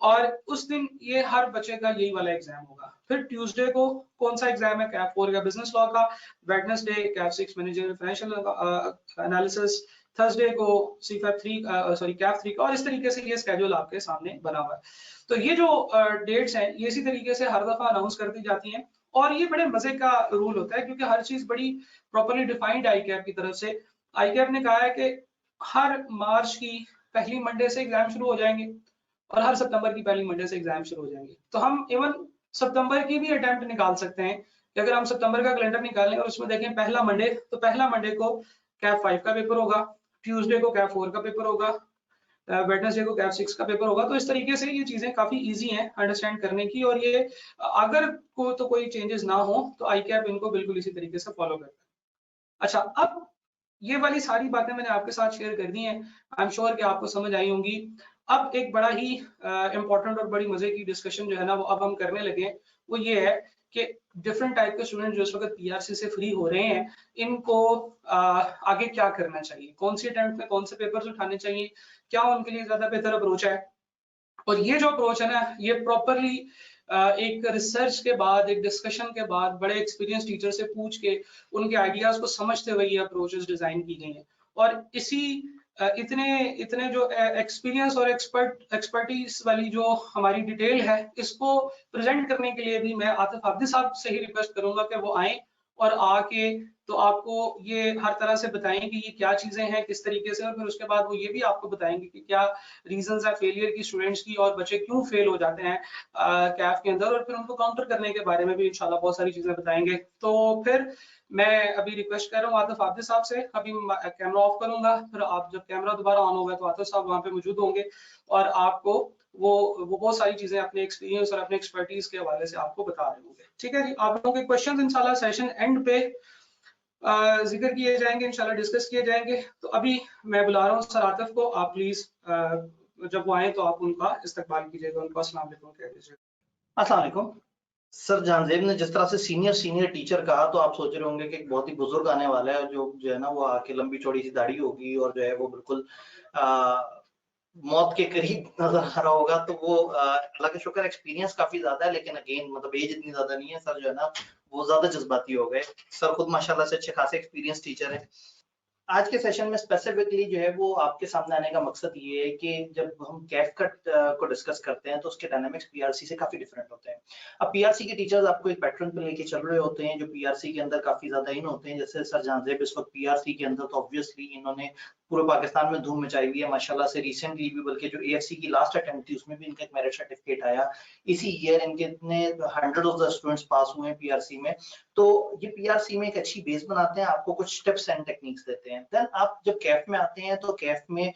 और उस दिन ये हर बच्चे का यही वाला एग्जाम होगा। फिर ट्यूसडे को कौन सा एग्जाम है? कैफ 4 का बिजनेस लॉ का। Wednesday Kaif 6 manager financial analysis. Thursday को सीफैप 3 सॉरी कैफ 3 का। और इस तरीके से ये स्केड्यूल आपके सामने बना हुआ है। तो ये जो डेट्स हैं ये इसी तरीके से हर दफा अनाउंस कर दी जाती हैं। और ये बड़े मजे का रूल होता है क्योंकि हर चीज बड़ी प्रॉपर्ली डिफाइंड आई कैप की तरफ से। आई कैप ने कहा है कि हर मार्च की पहली मंडे से एग्जाम शुरू हो जाएंगे और हर सितंबर की पहली मंडे से एग्जाम शुरू हो जाएंगे। तो हम इवन सितंबर की भी अटेम्प्ट निकाल सकते हैं कि अगर हम सितंबर का कैलेंडर निकालें और उसमें देखें पहला मंडे, तो पहला मंडे को कैफ 5 का पेपर होगा, ट्यूसडे को कैफ 4 का पेपर होगा, वेडनेसडे को कैफ 6 का पेपर होगा। तो इस तरीके से ये चीजें काफी इजी हैं अंडरस्टैंड करने की। और ये अगर तो कोई चेंजेस ना हो तो आई कैप इनको बिल्कुल इसी तरीके से फॉलो करता है। अच्छा, अब ये वाली सारी बातें मैंने आपके साथ शेयर कर दी हैं, आई एम श्योर कि आपको समझ आई होंगी। अब एक बड़ा ही इंपॉर्टेंट और बड़ी मजे की डिस्कशन जो है ना वो अब हम करने लगे हैं। वो ये है कि डिफरेंट टाइप के स्टूडेंट जो इस वक्त पीआरसी से फ्री हो रहे हैं, इनको आगे क्या करना चाहिए, कौन सी अटेम्प्ट में कौन से पेपर्स उठाने चाहिए, क्या उनके लिए ज्यादा बेहतर अप्रोच है। और ये जो अप्रोच है ना ये प्रॉपरली एक रिसर्च के बाद, एक डिस्कशन के बाद, बड़े एक्सपीरियंस टीचर से पूछ के उनके आइडियाज को समझते हुए ये अप्रोचेस डिजाइन की गई हैं। और इसी इतने इतने जो एक्सपीरियंस और एक्सपर्टीज वाली जो हमारी डिटेल है, इसको प्रेजेंट करने के लिए भी मैं आतिफ हाफिज साहब से ही रिक्वेस्ट करूंगा कि वो आए और आके तो आपको ये हर तरह से बताएंगे कि ये क्या चीजें हैं, किस तरीके से। और फिर उसके बाद वो ये भी आपको बताएंगे कि क्या रीजंस है फेलियर की स्टूडेंट्स की और बच्चे क्यों फेल हो जाते हैं कैफ के अंदर, और फिर उनको काउंटर करने के बारे में भी इंशाल्लाह बहुत सारी चीजें बताएंगे। तो फिर मैं अभी रिक्वेस्ट कर रहा हूँ आतिफ हाफिज साहब से, अभी कैमरा ऑफ करूंगा, फिर आप जब कैमरा दोबारा ऑन होगा तो आतिफ साहब वहाँ पे मौजूद होंगे और आपको वो बहुत सारी चीजें अपने एक्सपीरियंस और अपने एक्सपर्टीज के हवाले से आपको बता रहे होंगे। ठीक है जी, आप लोगों के क्वेश्चंस इंशाल्लाह सेशन एंड पे जिक्र किए जाएंगे, इंशाल्लाह डिस्कस किए जाएंगे। तो अभी मैं बुला रहा हूँ सर आतिफ को, आप प्लीज जब वो आए तो आप उनका इस्तकबाल कीजिएगा, उनको अस्सलाम वालेकुम कह दीजिएगा। अस्सलाम वालेकुम सर। जहांजेब ने जिस तरह से सीनियर टीचर कहा, तो आप सोच रहे होंगे कि एक बहुत ही बुजुर्ग आने वाला है जो है ना वो आके लंबी चौड़ी सी दाढ़ी होगी और जो है वो बिल्कुल मौत के करीब नजर आ रहा होगा। तो वो अल्लाह का शुक्र एक्सपीरियंस काफी ज्यादा है, लेकिन अगेन मतलब एज इतनी ज्यादा नहीं है। सर जो है ना वो ज्यादा जज्बाती हो गए। सर खुद माशाल्लाह से अच्छे खासे एक्सपीरियंस टीचर है। आज के सेशन में स्पेसिफिकली जो है वो आपके सामने आने का मकसद ये है कि जब हम कैफ कट को डिस्कस करते हैं तो उसके डायनामिक्स पीआरसी से काफी डिफरेंट होते हैं। अब पीआरसी के टीचर्स आपको एक पैटर्न पे लेके चल रहे होते हैं जो पीआरसी के अंदर काफी ज्यादा इन होते हैं। जैसे सर जहांजेब इस वक्त पीआरसी के अंदर, तो ऑब्वियसली इन्होंने पूरे पाकिस्तान में धूम मचाई हुई है माशाल्लाह से। रिसेंटली भी बल्कि जो एएफसी की लास्ट अटेम्प्ट थी उसमें भी इनका एक मेरिट सर्टिफिकेट आया। इसी ईयर इनके इतने 100 ऑफ द स्टूडेंट्स पास हुए हैं पीआरसी में। तो ये पीआरसी में एक अच्छी बेस बनाते हैं, आपको कुछ टिप्स एंड टेक्निक्स देते हैं। देन आप जब कैफ में आते हैं तो कैफ में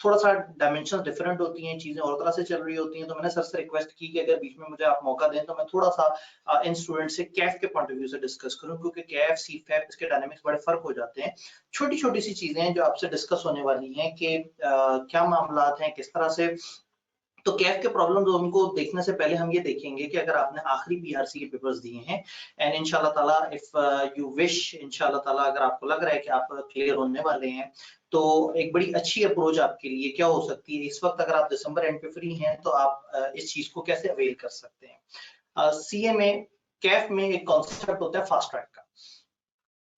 थोड़ा सा डायमेंशन डिफरेंट होती हैं, चीजें और तरह से चल रही होती हैं। तो मैंने सर से रिक्वेस्ट की कि अगर बीच में मुझे आप मौका दें तो मैं थोड़ा सा इन स्टूडेंट से कैफ के पॉइंट ऑफ व्यू से डिस्कस करूं, क्योंकि कैफ सीफैप इसके डायनामिक्स बड़े फर्क हो जाते हैं। छोटी छोटी सी चीजें हैं जो आपसे डिस्कस होने वाली हैं कि क्या मामला हैं, किस तरह से। तो कैफ के प्रॉब्लम उनको देखने से पहले हम ये देखेंगे कि अगर आपने आखिरी पीआरसी के पेपर्स दिए हैं एंड इंशाल्लाह ताला इफ यू विश, इंशाल्लाह ताला अगर आपको लग रहा है कि आप क्लियर होने वाले हैं, तो एक बड़ी अच्छी अप्रोच आपके लिए क्या हो सकती है। इस वक्त अगर आप दिसंबर एंड पे फ्री हैं तो आप इस चीज को कैसे अवेल कर सकते हैं। सीए में कैफ में एक कॉन्सेप्ट होता है फास्ट ट्रैक का।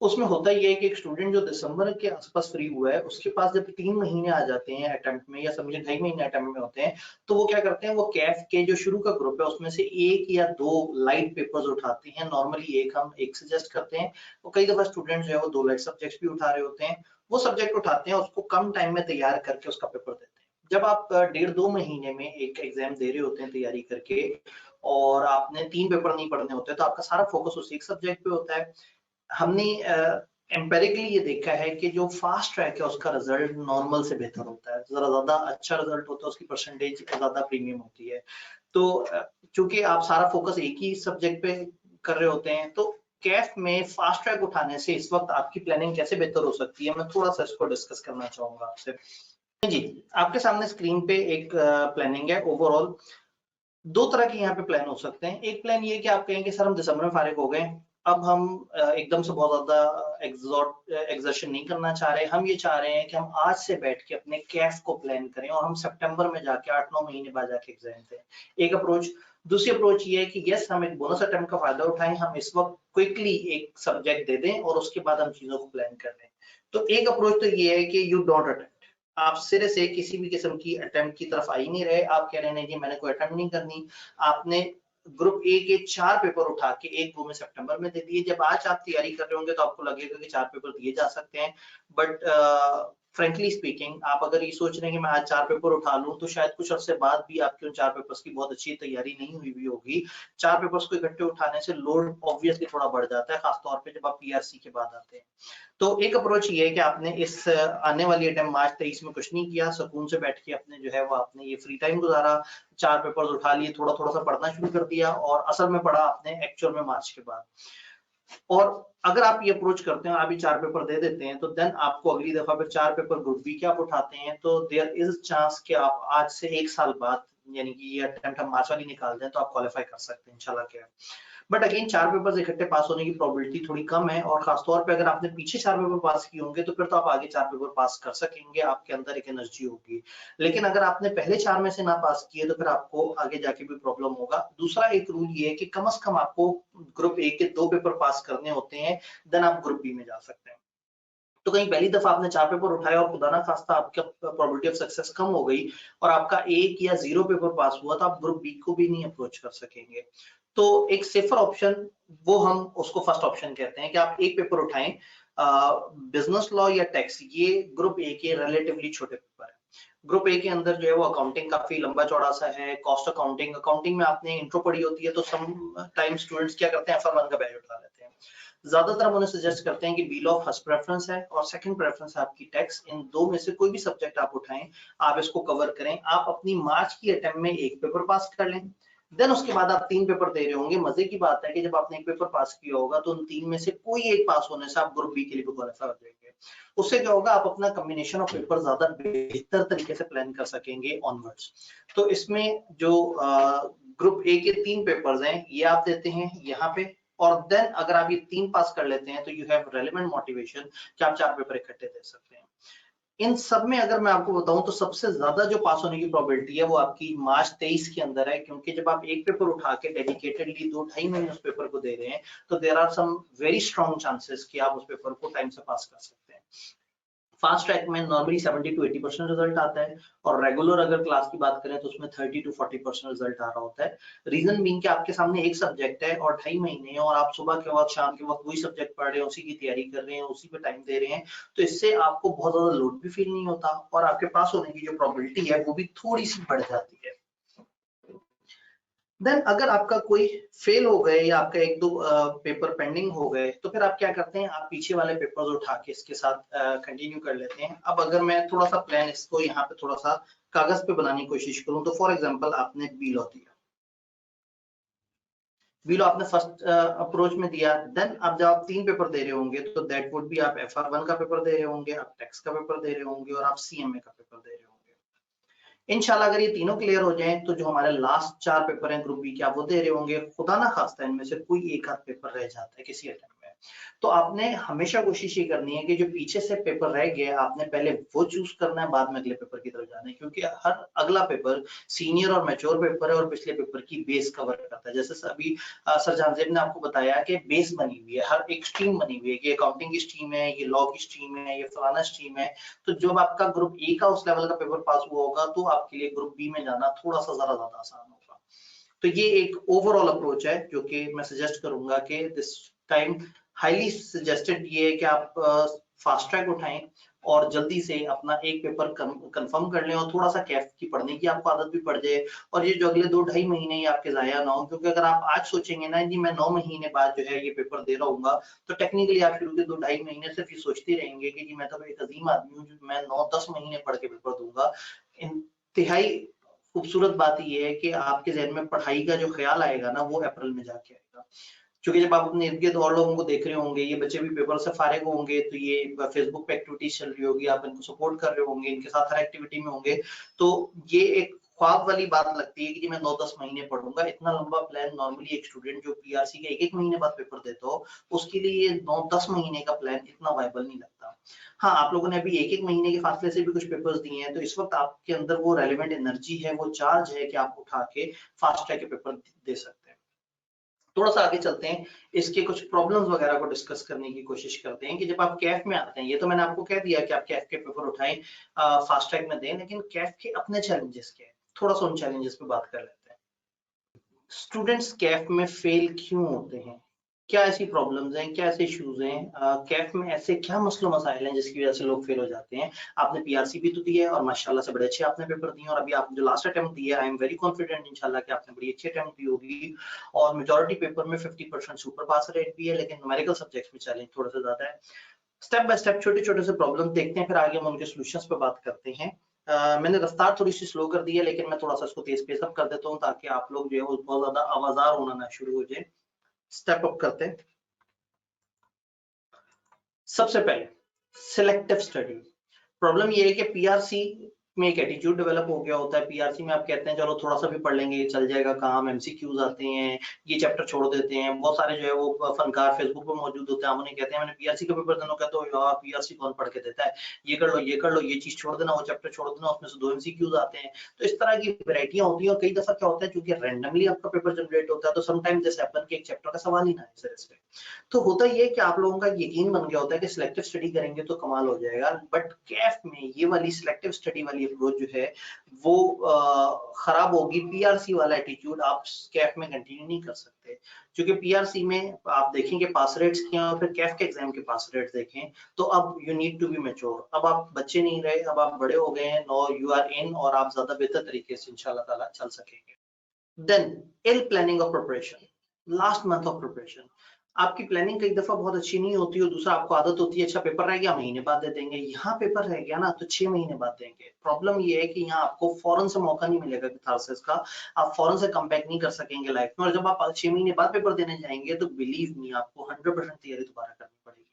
उसमें होता ही है कि एक स्टूडेंट जो दिसंबर के आसपास फ्री हुआ है, उसके पास जब 3 महीने आ जाते हैं अटेम्प्ट में, या समझे 2.5 महीने अटेम्प्ट में होते हैं, तो वो क्या करते हैं, वो कैफ के जो शुरू का ग्रुप है उसमें से 1 या 2 लाइट पेपर्स उठाते हैं। नॉर्मली हम एक सजेस्ट करते हैं, और कई दफा स्टूडेंट जो है वो 2 लाइट सब्जेक्ट्स भी उठा रहे होते हैं। वो सब्जेक्ट उठाते हैं, उसको कम टाइम में तैयार करके उसका पेपर देते हैं। जब आप 1.5-2 महीने में एक एग्जाम दे रहे होते हैं तैयारी करके, और आपने 3 पेपर नहीं पढ़ने होते, तो आपका सारा फोकस उस एक सब्जेक्ट पे होता है। हमने एम्पेरिकली ये देखा है कि जो फास्ट ट्रैक है उसका रिजल्ट नॉर्मल से बेहतर होता है, जरा ज्यादा अच्छा रिजल्ट होता है, उसकी परसेंटेज ज्यादा प्रीमियम होती है। तो चूंकि आप सारा फोकस एक ही सब्जेक्ट पे कर रहे होते हैं, तो कैफ में फास्ट ट्रैक उठाने से इस वक्त आपकी प्लानिंग कैसे बेहतर हो सकती है, मैं थोड़ा सा इसको डिस्कस करना चाहूंगा आपसे। जी, आपके सामने स्क्रीन पे एक प्लानिंग है ओवरऑल। 2 तरह के यहाँ पे प्लान हो सकते हैं। एक प्लान ये है कि आप कहें कि सर हम दिसंबर में फारिग हो गए, अब हम एकदम से बहुत ज्यादा एग्जर्शन नहीं करना चाह रहे, हम ये चाह रहे हैं कि हम आज से बैठ के अपने कैफ को प्लान करें और हम सितंबर में जाके 8-9 महीने बाद जाके एग्जाम दें। एक अप्रोच। दूसरी अप्रोच ये है कि यस, हम एक बोनस अटेम्प्ट का फायदा उठाएं, हम इस वक्त क्विकली एक सब्जेक्ट दे दें और उसके बाद हम चीजों को प्लान कर लें। तो एक अप्रोच तो ये है कि यू डोंट अटेम्प्ट, आप सिरे से किसी भी किस्म की अटेम्प्ट की तरफ आ ही नहीं रहे, आप कह रहे हैं नहीं जी मैंने कोई अटेम्प्ट नहीं करनी। आपने ग्रुप ए के 4 पेपर उठा के एक गो में सितंबर में दे दिए। जब आज आप तैयारी कर रहे होंगे तो आपको लगेगा कि 4 पेपर दिए जा सकते हैं, बट फ्रेंकली स्पीकिंग आप अगर ये सोच रहे हैं कि मैं आज 4 पेपर उठा लूं, तो शायद कुछ अरसे बाद भी आपके उन 4 पेपर्स की बहुत अच्छी तैयारी नहीं हुई भी होगी। 4 पेपर्स को इकट्ठे उठाने से लोड ऑब्वियसली थोड़ा बढ़ जाता है, खासतौर पे जब आप पीआरसी के बाद आते हैं। तो एक अप्रोच ये है कि आपने इस आने वाली अटेम्प्ट मार्च 23 में कुछ नहीं किया, सुकून से बैठ के अपने जो है वो आपने ये फ्री टाइम गुजारा, 4 पेपर्स उठा लिए, थोड़ा थोड़ा सा पढ़ना शुरू कर दिया, और असल में पढ़ा आपने एक्चुअल में मार्च के बाद। और अगर आप ये अप्रोच करते हैं, आप ये 4 पेपर दे देते हैं, तो देन आपको अगली दफा फिर 4 पेपर ग्रुप बी के आप उठाते हैं, तो देयर इज चांस कि आप आज से 1 साल बाद, यानी कि ये अटेम्प्ट हम मार्च वाली निकाल दें, तो आप क्वालिफाई कर सकते हैं इंशाल्लाह के। बट अगेन 4 पेपर्स इकट्ठे पास होने की प्रोबेबिलिटी थोड़ी कम है, और खासतौर पे अगर आपने पीछे 4 पेपर पास किए होंगे तो फिर तो आप आगे 4 पेपर पास कर सकेंगे, आपके अंदर एक एनर्जी होगी। लेकिन अगर आपने पहले 4 में से ना पास किए तो फिर आपको आगे जाके भी प्रॉब्लम होगा। दूसरा एक रूल ये है कि कम से कम आपको ग्रुप ए के 2 पेपर पास करने होते हैं, देन आप ग्रुप बी में जा सकते हैं। तो कहीं पहली दफा आपने 4 पेपर उठाए और खुदा ना खास्ता आपका प्रोबेबिलिटी ऑफ सक्सेस कम हो गई और आपका 1 या 0 पेपर पास हुआ, तो आप ग्रुप बी को भी नहीं अप्रोच कर सकेंगे। तो एक सेफर ऑप्शन, वो हम उसको फर्स्ट ऑप्शन कहते हैं कि आप एक पेपर उठाएं। बिजनेस लॉ या टैक्स, ये ग्रुप ए के रिलेटिवली छोटे पेपर है। ग्रुप ए के अंदर जो है वो अकाउंटिंग काफी लंबा चौड़ा सा है, कॉस्ट अकाउंटिंग, अकाउंटिंग में आपने इंट्रो पढ़ी होती है, तो सम टाइम स्टूडेंट्स क्या करते हैं, FR1 का बैच उठा लेते हैं। ज्यादातर हम उन्हें सजेस्ट करते हैं कि बी लॉ फर्स्ट प्रेफरेंस है और सेकंड प्रेफरेंस है आपकी टैक्स। इन दो में से कोई भी सब्जेक्ट आप उठाएं, आप इसको कवर करें। आप अपनी मार्च की अटेम्प्ट में एक पेपर पास कर लें, देन उसके बाद आप 3 पेपर दे रहे होंगे। मजे की बात है कि जब आपने एक पेपर पास किया होगा तो उन 3 में से कोई एक पास होने से आप ग्रुप बी के लिए भी क्वालिफाई हो जाएंगे। उससे क्या होगा, आप अपना कॉम्बिनेशन ऑफ पेपर ज्यादा बेहतर तरीके से प्लान कर सकेंगे ऑनवर्ड्स। तो इसमें जो ग्रुप ए के 3 पेपर्स हैं ये आप देते हैं यहाँ पे, और देन अगर आप ये 3 पास कर लेते हैं तो यू हैव रेलेवेंट मोटिवेशन कि आप 4 पेपर इकट्ठे दे सकते हैं। इन सब में अगर मैं आपको बताऊं तो सबसे ज्यादा जो पास होने की प्रोबेबिलिटी है वो आपकी मार्च 23 के अंदर है, क्योंकि जब आप एक पेपर उठा के डेडिकेटेडली 2-2.5 महीने उस पेपर को दे रहे हैं, तो there are some very strong chances कि आप उस पेपर को टाइम से पास कर सकते हैं। फास्ट ट्रैक में नॉर्मली 70 to 80% रिजल्ट आता है, और रेगुलर अगर क्लास की बात करें तो उसमें 30 to 40% रिजल्ट आ रहा होता है। रीजन बीइंग कि आपके सामने एक सब्जेक्ट है और 2.5 महीने और आप सुबह के वक्त शाम के वक्त वही सब्जेक्ट पढ़ रहे हैं, उसी की तैयारी कर रहे हैं, उसी पे टाइम दे रहे हैं, तो इससे आपको बहुत ज्यादा लोड भी फील नहीं होता और आपके पास होने की जो प्रोबेबिलिटी है वो भी थोड़ी सी बढ़ जाती है। देन अगर आपका कोई फेल हो गए या आपका 1-2 पेपर पेंडिंग हो गए, तो फिर आप क्या करते हैं, आप पीछे वाले पेपर्स उठा के इसके साथ कंटिन्यू कर लेते हैं। अब अगर मैं थोड़ा सा प्लान इसको यहाँ पे थोड़ा सा कागज पे बनाने की कोशिश करूं, तो फॉर एग्जांपल आपने बी लॉ दिया, बी लॉ आपने फर्स्ट अप्रोच में दिया, देन अब जब आप 3 पेपर दे रहे होंगे तो दैट वुड बी आप FR1 का पेपर दे रहे होंगे, आप टैक्स का पेपर दे रहे होंगे और आप CMA का पेपर दे रहे होंगे। इंशाल्लाह अगर ये तीनों क्लियर हो जाएं तो जो हमारे लास्ट 4 पेपर हैं ग्रुप बी के, आप वो दे रहे होंगे। खुदा ना खास्ता इनमें से कोई एक आध पेपर रह जाता है किसी अटेम्प्ट में, तो आपने हमेशा कोशिश ये करनी है कि जो पीछे से पेपर रह गया आपने पहले वो चूज करना है, बाद में अगले पेपर की तरफ जाना है, क्योंकि हर अगला पेपर सीनियर और मैच्योर पेपर है और पिछले पेपर की बेस कवर करता है। जैसे अभी सर जहांजेब ने आपको बताया कि बेस बनी हुई है, हर एक स्ट्रीम बनी हुई है कि अकाउंटिंग की स्ट्रीम है, ये लॉ की स्ट्रीम है, ये फलाना स्ट्रीम है। तो जब आपका ग्रुप ए का उस लेवल का पेपर पास हुआ होगा तो आपके लिए ग्रुप बी में जाना थोड़ा सा ज्यादा आसान होगा। तो ये एक ओवरऑल अप्रोच है जो कि मैं सजेस्ट करूंगा कि दिस टाइम हाईली सजेस्टेड ये है कि आप फास्ट ट्रैक उठाएं और जल्दी से अपना एक पेपर कंफर्म कर लें और थोड़ा सा कैफ की पढ़ने की आपको आदत भी पड़ जाए और ये जो अगले 2-2.5 महीने ही आपके जाया ना हो, क्योंकि अगर आप आज सोचेंगे ना जी मैं 9 महीने बाद जो है ये पेपर दे रहा हूँ, तो टेक्निकली आप शुरू के 2-2.5 महीने सिर्फ ये सोचते रहेंगे कि जी मैं तो एक अजीम आदमी हूँ जो मैं 9-10 महीने पढ़ के पेपर दूंगा। इंतहाई खूबसूरत बात ये है कि आपके जहन में पढ़ाई का जो ख्याल आएगा ना वो अप्रैल में जाके आएगा, क्योंकि जब आप अपने इर्द गिर्द और लोगों को देख रहे होंगे, ये बच्चे भी पेपर से फारिग होंगे तो ये फेसबुक पे एक्टिविटीज चल रही होगी, आप इनको सपोर्ट कर रहे होंगे, इनके साथ हर एक्टिविटी में होंगे, तो ये एक ख्वाब वाली बात लगती है कि मैं 9-10 महीने पढ़ूंगा। इतना लंबा प्लान नॉर्मली एक स्टूडेंट जो पीआरसी का 1-1 महीने बाद पेपर देता हो उसके लिए ये 9-10 महीने का प्लान इतना वायबल नहीं लगता। हाँ, आप लोगों ने अभी 1-1 महीने के फासले से भी कुछ पेपर्स दिए हैं, तो इस वक्त आपके अंदर वो रेलिवेंट एनर्जी है, वो चार्ज है कि आप उठा के फास्ट ट्रैक के पेपर दे सकते हैं। थोड़ा सा आगे चलते हैं, इसके कुछ प्रॉब्लम्स वगैरह को डिस्कस करने की कोशिश करते हैं कि जब आप कैफ में आते हैं, ये तो मैंने आपको कह दिया कि आप कैफ के पेपर उठाएं, फास्ट ट्रैक में दें, लेकिन कैफ के अपने चैलेंजेस क्या है, थोड़ा सा उन चैलेंजेस पे बात कर लेते हैं। स्टूडेंट्स कैफ में फेल क्यों होते हैं, क्या ऐसी प्रॉब्लम्स हैं, क्या ऐसे इश्यूज हैं, कैफ में ऐसे क्या मसलो मसाइल हैं जिसकी वजह से लोग फेल हो जाते हैं। आपने पीआरसी भी तो दिया है और माशाल्लाह से बड़े अच्छे आपने पेपर दिए और अभी आप जो लास्ट अटेम्प्ट दिया है, आई एम वेरी कॉन्फिडेंट इंशाल्लाह कि आपने बड़ी अच्छी अटेम्प्ट दी होगी और मेजॉरिटी पेपर में 50% सुपर पास रेट भी है, लेकिन न्यूमेरिकल सब्जेक्ट्स में चैलेंज थोड़ा सा ज्यादा है। स्टेप बाय स्टेप छोटे छोटे से प्रॉब्लम देखते हैं, फिर आगे हम उनके सॉल्यूशंस पे बात करते हैं। मैंने रफ्तार थोड़ी सी स्लो कर दी है, लेकिन मैं थोड़ा सा इसको तेज पेस अप कर देता हूँ ताकि आप लोग जो है वो बहुत ज्यादा आवाजार होना ना शुरू हो जाए। स्टेप अप करते हैं। सबसे पहले सिलेक्टिव स्टडी। प्रॉब्लम ये है कि पीआरसी में एक एटीट्यूड डेवलप हो गया होता है। पीआरसी में आप कहते हैं चलो थोड़ा सा भी पढ़ लेंगे चल जाएगा काम, एमसीक्यूज आते हैं, ये चैप्टर छोड़ देते हैं। बहुत सारे जो है वो फनकार फेसबुक पर मौजूद होते हैं, हम उन्हें कहते हैं मैंने पीआरसी का पेपर देना, कहते हो यार पीआरसी कौन पढ़ के देता है, ये कर लो ये कर लो, ये चीज छोड़ देना, वो चैप्टर छोड़ देना, उसमें से 2 एमसीक्यूज आते हैं। तो इस तरह की वैरायटियां होती हैं और कई दफा क्या होता है क्योंकि रैंडमली आपका पेपर जनरेट होता है तो समटाइम्स दिस हैपन कि एक चैप्टर का सवाल ही ना है सर इसमें। तो होता ये है कि आप लोगों का यकीन बन गया होता है कि सिलेक्टिव स्टडी करेंगे तो कमाल हो जाएगा, बट कैफ में ये वाली सिलेक्टिव स्टडी वाली अप्रोच जो है वो खराब होगी। पीआरसी वाला एटीट्यूड आप कैफ में कंटिन्यू नहीं कर सकते, क्योंकि पीआरसी में आप देखेंगे पास रेट्स क्या और फिर कैफ के एग्जाम के पास रेट्स देखें तो अब you need to be mature. अब आप बच्चे नहीं रहे, अब आप बड़े हो गए हैं, नो यू आर इन और आप ज्यादा बेहतर तरीके से इंशाल्लाह ताला चल सकेंगे। Then ill planning of preparation, last month of preparation. आपकी प्लानिंग कई दफा बहुत अच्छी नहीं होती और दूसरा आपको आदत होती है अच्छा पेपर रह गया महीने बाद दे देंगे, यहाँ पेपर रह गया ना तो 6 महीने बाद देंगे। प्रॉब्लम ये है कि यहाँ आपको फौरन से मौका नहीं मिलेगा कैथारसिस का, आप फौरन से कम बैक नहीं कर सकेंगे लाइफ में, और जब आप 6 महीने बाद पेपर देने जाएंगे तो बिलीव मी आपको 100% तैयारी दोबारा करनी पड़ेगी।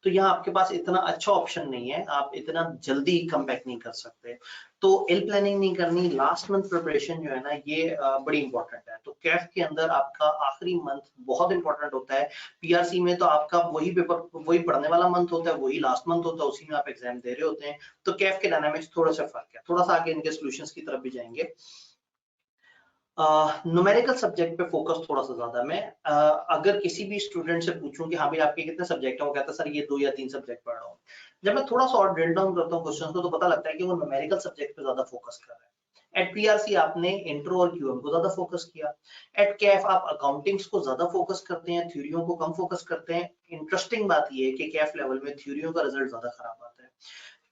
तो यहाँ आपके पास इतना अच्छा ऑप्शन नहीं है, आप इतना जल्दी कम बैक नहीं कर सकते। तो इल प्लानिंग नहीं करनी, लास्ट मंथ प्रिपरेशन जो है ना ये बड़ी इंपॉर्टेंट है। तो कैफ के अंदर आपका आखिरी मंथ बहुत इंपॉर्टेंट होता है। पीआरसी में तो आपका वही पेपर वही पढ़ने वाला मंथ होता है, वही लास्ट मंथ होता है, उसी में आप एग्जाम दे रहे होते हैं। तो कैफ के डायनामिक्स थोड़ा सा फर्क है। थोड़ा सा आगे इनके सॉल्यूशंस की तरफ भी जाएंगे। न्यूमेरिकल सब्जेक्ट पे फोकस थोड़ा सा ज्यादा। मैं अगर किसी भी स्टूडेंट से पूछूं कि हाँ भाई आपके कितने सब्जेक्ट है, वो कहता है सर ये 2 या 3 सब्जेक्ट पढ़ रहा हूँ। जब मैं थोड़ा सा और ड्रिल डाउन करता हूँ क्वेश्चन को तो पता लगता है कि वो न्यूमेरिकल सब्जेक्ट पे ज्यादा फोकस कर रहा है। एट पीआरसी आपने इंट्रो और क्यूएम को ज्यादा फोकस किया। एट कैफ आप अकाउंटिंग्स को ज्यादा फोकस करते हैं, थ्योरियों को कम फोकस करते हैं। इंटरेस्टिंग बात ये है कि कैफ लेवल में थ्योरियों का रिजल्ट ज्यादा खराब आता है,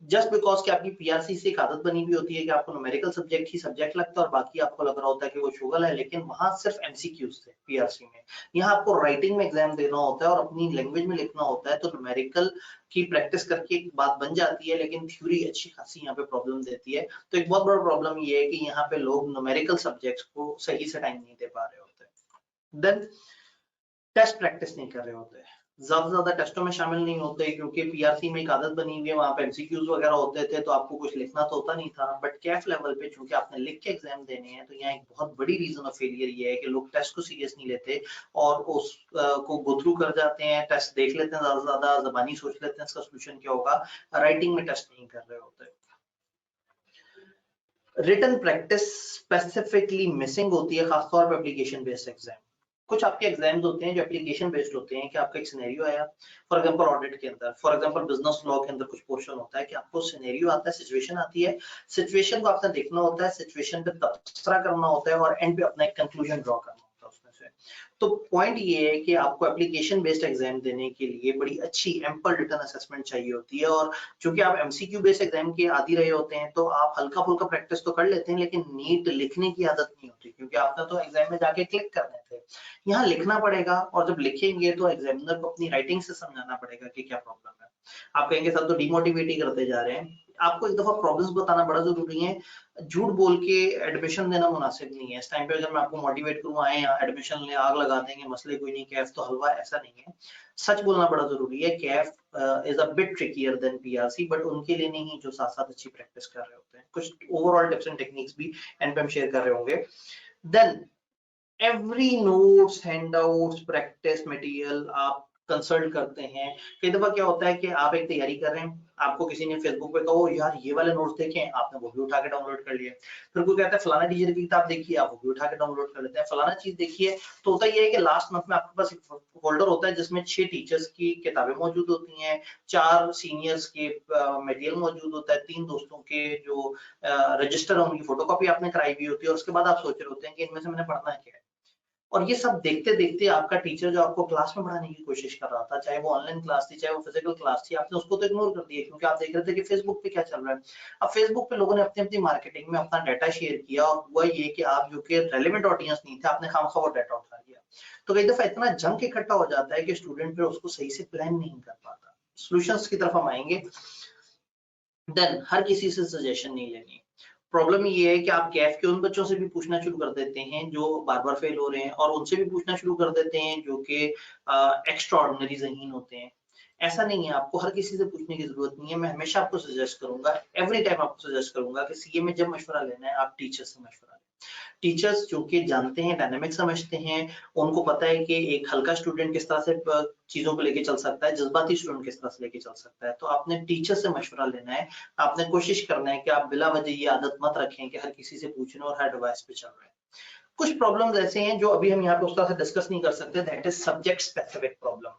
जस्ट बिकॉज कि आपकी पीआरसी से एक आदत बनी हुई होती है कि आपको न्यूमेरिकल सब्जेक्ट ही सब्जेक्ट लगता है और बाकी आपको लग रहा होता है कि वो शुगल है, लेकिन वहां सिर्फ एमसीक्यूज थे पीआरसी में। यहाँ आपको राइटिंग में एग्जाम देना होता है और अपनी लैंग्वेज में लिखना होता है, तो न्यूमेरिकल की प्रैक्टिस करके एक बात बन जाती है, लेकिन थ्योरी अच्छी खासी यहाँ पे प्रॉब्लम देती है। तो एक बहुत बड़ा प्रॉब्लम ये है कि यहाँ पे लोग न्यूमेरिकल सब्जेक्ट्स को सही से टाइम नहीं दे पा रहे होते। देन टेस्ट प्रैक्टिस नहीं कर रहे होते। ज्यादा टेस्टों में शामिल नहीं होते, क्योंकि पीआरसी में एक आदत बनी हुई है, वहां पे एमसीक्यूज वगैरह होते थे तो आपको कुछ लिखना तो होता नहीं था। बट कैफ लेवल पे चूंकि आपने लिख के एग्जाम देने हैं, तो यहाँ एक बहुत बड़ी रीजन ऑफ फेलियर ये है कि लोग टेस्ट को सीरियस नहीं लेते और उस को गो थ्रू कर जाते हैं, टेस्ट देख लेते हैं ज्यादा से ज्यादा, जबानी सोच लेते हैं इसका सोल्यूशन क्या होगा, राइटिंग में टेस्ट नहीं कर रहे होते। रिटन प्रैक्टिस स्पेसिफिकली मिसिंग होती है, खासतौर पर एप्लीकेशन बेस्ड एग्जाम। कुछ आपके एग्जाम्स होते हैं जो एप्लीकेशन बेस्ड होते हैं कि आपका एक सिनेरियो आया, फॉर एग्जांपल ऑडिट के अंदर, फॉर एग्जांपल बिजनेस लॉ के अंदर कुछ पोर्शन होता है कि आपको सिनेरियो आता है, सिचुएशन आती है, सिचुएशन को आपने देखना होता है, सिचुएशन पे तबसरा करना होता है और एंड पे अपना एक कंक्लूजन ड्रॉ करना होता है उसमें से। तो पॉइंट ये है कि आपको एप्लीकेशन बेस्ड एग्जाम देने के लिए बड़ी अच्छी एम्पल रिटन असेसमेंट चाहिए होती है, और चूंकि आप एमसीक्यू बेस्ड एग्जाम के आदी रहे होते हैं तो आप हल्का फुल्का प्रैक्टिस तो कर लेते हैं, लेकिन नीट लिखने की आदत नहीं होती, क्योंकि आपने तो एग्जाम में जाके क्लिक करने थे। यहाँ लिखना पड़ेगा, और जब लिखेंगे तो एग्जामिनर को अपनी राइटिंग से समझाना पड़ेगा कि क्या प्रॉब्लम है। आप कहेंगे सर तो डिमोटिवेट ही करते जा रहे हैं, आपको एक दफा प्रॉब्लम्स बताना बड़ा जरूरी है। झूठ बोल के एडमिशन देना मुनासिब नहीं है। इस टाइम पे अगर मैं आपको मोटिवेट करूं आए एडमिशन ले, आग लगा देंगे, मसले कोई नहीं, कैफ तो हलवा, ऐसा नहीं है। सच बोलना बड़ा जरूरी है। CAF is a bit trickier than PRC, but उनके लिए नहीं जो साथ साथ अच्छी प्रैक्टिस कर रहे होते हैं। कुछ ओवरऑल टिप्स एंड टेक्निक्स भी एंड पे हम शेयर कर रहे होंगे। Then every notes, handouts, practice material आप कंसल्ट करते हैं। कई दफा क्या होता है कि आप एक तैयारी कर रहे हैं, आपको किसी ने फेसबुक पे कहो यार ये वाले नोट्स देखें, आपने वो भी उठा के डाउनलोड कर लिए। फिर कोई कहता है फलाना टीचर की किताब देखिए, आप वो भी उठा के डाउनलोड कर लेते हैं। फलाना चीज देखिए, तो होता ये है कि लास्ट मंथ में आपके पास एक फोल्डर होता है जिसमें 6 टीचर्स की किताबें मौजूद होती हैं, 4 सीनियर्स के मटेरियल मौजूद होता है, 3 दोस्तों के जो रजिस्टर है उनकी फोटोकॉपी आपने कराई हुई होती है, और उसके बाद आप सोच रहे होते हैं कि इनमें से मैंने पढ़ना है क्या है। और ये सब देखते देखते आपका टीचर जो आपको क्लास में पढ़ाने की कोशिश कर रहा था, चाहे वो ऑनलाइन क्लास थी, चाहे वो फिजिकल क्लास थी, आपने उसको तो इग्नोर कर दिया, क्योंकि आप देख रहे थे कि फेसबुक पे क्या चल रहा है। अब फेसबुक पे लोगों ने अपनी अपनी मार्केटिंग में अपना डाटा शेयर किया, और हुआ ये कि आप जो कि रेलेवेंट ऑडियंस नहीं थे, आपने खामखा वो डाटा उठा लिया। तो कई दफा इतना जंक इकट्ठा हो जाता है कि स्टूडेंट फिर उसको सही से प्लान नहीं कर पाता। सोल्यूशंस की तरफ हम आएंगे। देन हर किसी से सजेशन नहीं लेनी। प्रॉब्लम ये है कि आप कैफ के उन बच्चों से भी पूछना शुरू कर देते हैं जो बार बार फेल हो रहे हैं, और उनसे भी पूछना शुरू कर देते हैं जो कि एक्स्ट्रा ऑर्डिनरी ज़हीन होते हैं। ऐसा नहीं है, आपको हर किसी से पूछने की जरूरत नहीं है। मैं हमेशा आपको सजेस्ट करूंगा, एवरी टाइम आपको सजेस्ट करूंगा कि सीए में जब मशवरा लेना है आप टीचर से मशवरा लें। टीचर्स जो कि जानते हैं, डायनामिक समझते हैं, उनको पता है कि एक हल्का स्टूडेंट किस तरह से चीजों को लेके चल सकता है, जज्बाती स्टूडेंट किस तरह से लेके चल सकता है। तो आपने टीचर से मशवरा लेना है। आपने कोशिश करना है कि आप बिला वजह ये आदत मत रखें कि हर किसी से पूछना और हर एडवाइस पे चल रहे हैं। कुछ प्रॉब्लम्स ऐसे हैं जो अभी हम यहाँ पे उस तरह से डिस्कस नहीं कर सकते, that is subject specific problem.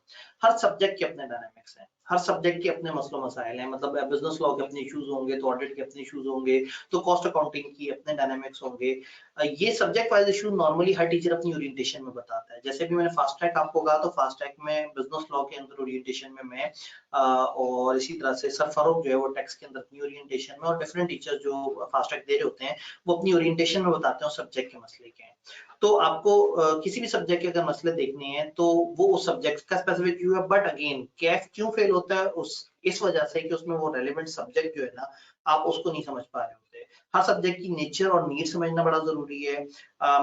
Her subject के अपने डायनामिक्स हैं, हर सब्जेक्ट के अपने मसलो मसाइल हैं। मतलब बिजनेस लॉ के अपने इश्यूज होंगे, तो ऑडिट के अपने इश्यूज होंगे, तो कॉस्ट अकाउंटिंग की अपने डायनामिक्स होंगे। ये सब्जेक्ट वाइज इशू नॉर्मली हर टीचर अपनी ओरिएंटेशन में बताता है। जैसे भी मैंने फास्ट ट्रैक आपको कहा, तो फास्ट ट्रैक में बिजनेस लॉ के अंदर ओरिएंटेशन में मैं और इसी तरह से सर फारूक जो है वो टैक्स के अंदर अपनी ओरिएंटेशन में, और डिफरेंट टीचर जो फास्ट ट्रैक दे रहे होते हैं वो अपनी ओरिएंटेशन में बताते हैं सब्जेक्ट के मसले के हैं। तो आपको किसी भी सब्जेक्ट के अगर मसले देखने हैं तो वो उस सब्जेक्ट का स्पेसिफिक व्यू है। बट अगेन कैफ क्यों फेल होता है, उस इस वजह से कि उसमें वो रेलेवेंट सब्जेक्ट जो है ना, आप उसको नहीं समझ पा रहे होते। हर सब्जेक्ट की नेचर और नीड समझना बड़ा जरूरी है।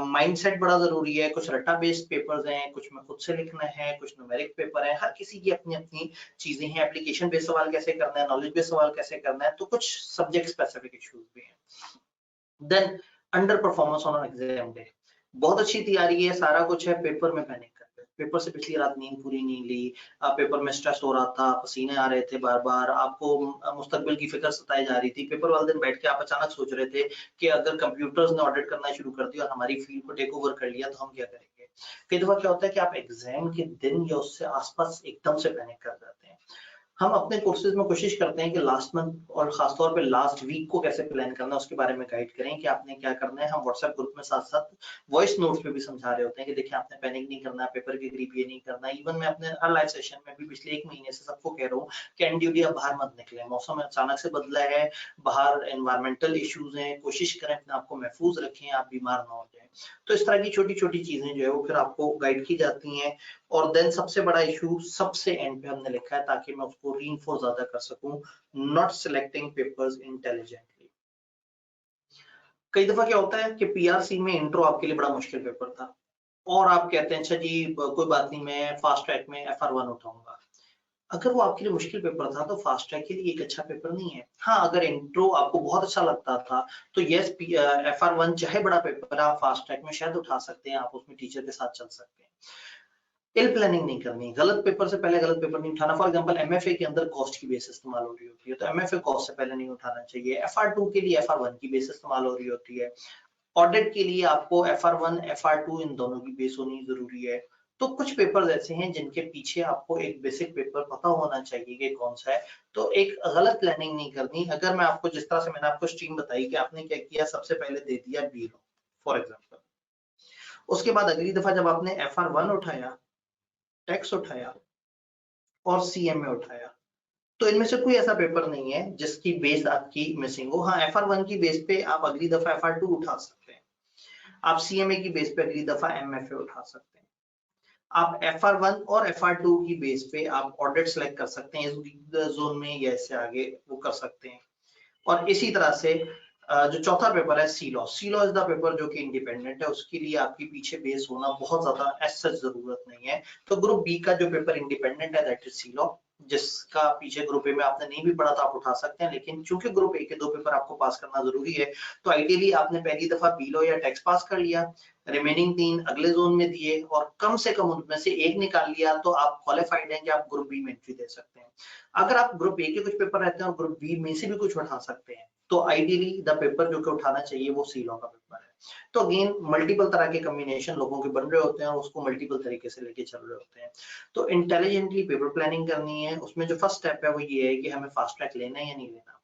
माइंडसेट बड़ा जरूरी है। कुछ रट्टा बेस्ड पेपर्स हैं, कुछ में खुद से लिखना है, कुछ न्यूमेरिक पेपर है। हर किसी की अपनी अपनी चीजें हैं। एप्लीकेशन बेस्ड सवाल कैसे करना है, नॉलेज बेस्ड सवाल कैसे करना है, तो कुछ सब्जेक्ट स्पेसिफिक इश्यूज भी हैं। Then under performance on exam day. बहुत अच्छी तैयारी है, सारा कुछ है, पेपर में पैनिक कर गए। पेपर से पिछली रात नींद पूरी नहीं ली, पेपर में स्ट्रेस हो रहा था, पसीने आ रहे थे बार बार, आपको मुस्तकबिल की फिक्र सताई जा रही थी। पेपर वाले दिन बैठ के आप अचानक सोच रहे थे कि अगर कंप्यूटर्स ने ऑडिट करना शुरू कर दिया और हमारी फील्ड को टेक ओवर कर लिया तो हम क्या करेंगे। कई दफा क्या होता है कि आप एग्जाम के दिन या उससे आसपास एकदम से पैनिक कर जाते हैं। हम अपने कोर्सेज में कोशिश करते हैं कि लास्ट मंथ और खासतौर पे लास्ट वीक को कैसे प्लान करना है उसके बारे में गाइड करें कि आपने क्या करना है। हम व्हाट्सएप ग्रुप में साथ साथ वॉइस नोट्स पे भी समझा रहे होते हैं कि देखिए आपने पैनिक नहीं करना, पेपर के करीब ये नहीं करना। इवन मैं अपने हर लाइव सेशन में भी पिछले 1 महीने से सबको कह रहा हूँ कि एनड्यूडी आप बाहर मत निकले, मौसम अचानक से बदला है, बाहर एनवायरमेंटल इश्यूज हैं, कोशिश करें अपने आप को महफूज रखें, आप बीमार ना हो जाए। तो इस तरह की छोटी छोटी चीजें जो है वो फिर आपको गाइड की जाती हैं। और देन सबसे बड़ा इशू सबसे एंड पे हमने लिखा है ताकि मैं उसको रीइंफोर्स ज्यादा कर सकूं, नॉट सिलेक्टिंग पेपर्स इंटेलिजेंटली। कई दफा क्या होता है कि पीआरसी में इंट्रो आपके लिए बड़ा मुश्किल पेपर था, और आप कहते हैं अच्छा जी कोई बात नहीं, मैं फास्ट ट्रैक में FR1 उठाऊंगा। अगर वो आपके लिए मुश्किल पेपर था तो फास्ट ट्रैक के लिए एक अच्छा पेपर नहीं है। हाँ, अगर इंट्रो आपको बहुत अच्छा लगता था तो यस, FR1 चाहे बड़ा पेपर आप फास्ट ट्रैक में शायद उठा सकते हैं, आप उसमें टीचर के साथ चल सकते हैं। इल प्लानिंग नहीं करनी, गलत पेपर से पहले गलत पेपर नहीं उठाना। फॉर एग्जांपल MFA के अंदर कॉस्ट की बेस इस्तेमाल हो रही होती है, तो MFA कॉस्ट से पहले नहीं उठाना चाहिए। FR2 के लिए FR1 की बेस इस्तेमाल हो रही होती है। ऑडिट के लिए आपको FR1 FR2 इन दोनों की बेस होनी जरूरी है। तो कुछ पेपर्स ऐसे हैं जिनके पीछे आपको एक बेसिक पेपर पता होना चाहिए कि कौन सा है। तो एक गलत प्लानिंग नहीं करनी। अगर मैं आपको जिस तरह से मैंने आपको स्ट्रीम बताई कि आपने क्या किया, सबसे पहले दे दिया B.Log फॉर एग्जांपल, उसके बाद अगली दफा जब आपने FR1 उठाया, टैक्स उठाया और CMA उठाया, तो इनमें से कोई ऐसा पेपर नहीं है जिसकी बेस आपकी मिसिंग हो। हाँ, FR1 की बेस पे आप अगली दफा FR2 उठा सकते हैं, आप CMA की बेस पे अगली दफा MFA उठा सकते हैं, आप FR1 और FR2 की बेस पे आप ऑडिट सेलेक्ट कर सकते हैं, इस जोन में या इससे आगे वो कर सकते हैं। और इसी तरह से जो चौथा पेपर है C.Law इज द पेपर जो कि इंडिपेंडेंट है, उसके लिए आपके पीछे बेस होना बहुत ज्यादा ऐसा जरूरत नहीं है। तो ग्रुप बी का जो पेपर इंडिपेंडेंट है दैट इज C.Law, जिसका पीछे ग्रुप ए में आपने नहीं भी पढ़ा तो आप उठा सकते हैं, लेकिन चूंकि ग्रुप ए के 2 पेपर आपको पास करना जरूरी है, तो आइडियली आपने पहली दफा B.Law या टैक्स पास कर लिया, रिमेनिंग 3 अगले जोन में दिए और कम से कम उनमें से एक निकाल लिया, तो आप क्वालिफाइड हैं कि आप ग्रुप बी में एंट्री दे सकते हैं। अगर आप ग्रुप ए के कुछ पेपर रहते हैं और ग्रुप बी में से भी कुछ उठा सकते हैं, तो आइडियली द पेपर जो कि उठाना चाहिए वो C.Law का पेपर है। तो अगेन मल्टीपल तरह के कॉम्बिनेशन लोगों के बन रहे होते हैं और उसको मल्टीपल तरीके से लेके चल रहे होते हैं। तो इंटेलिजेंटली पेपर प्लानिंग करनी है। उसमें जो फर्स्ट स्टेप है वो ये है कि हमें फास्ट ट्रैक लेना है या नहीं लेना।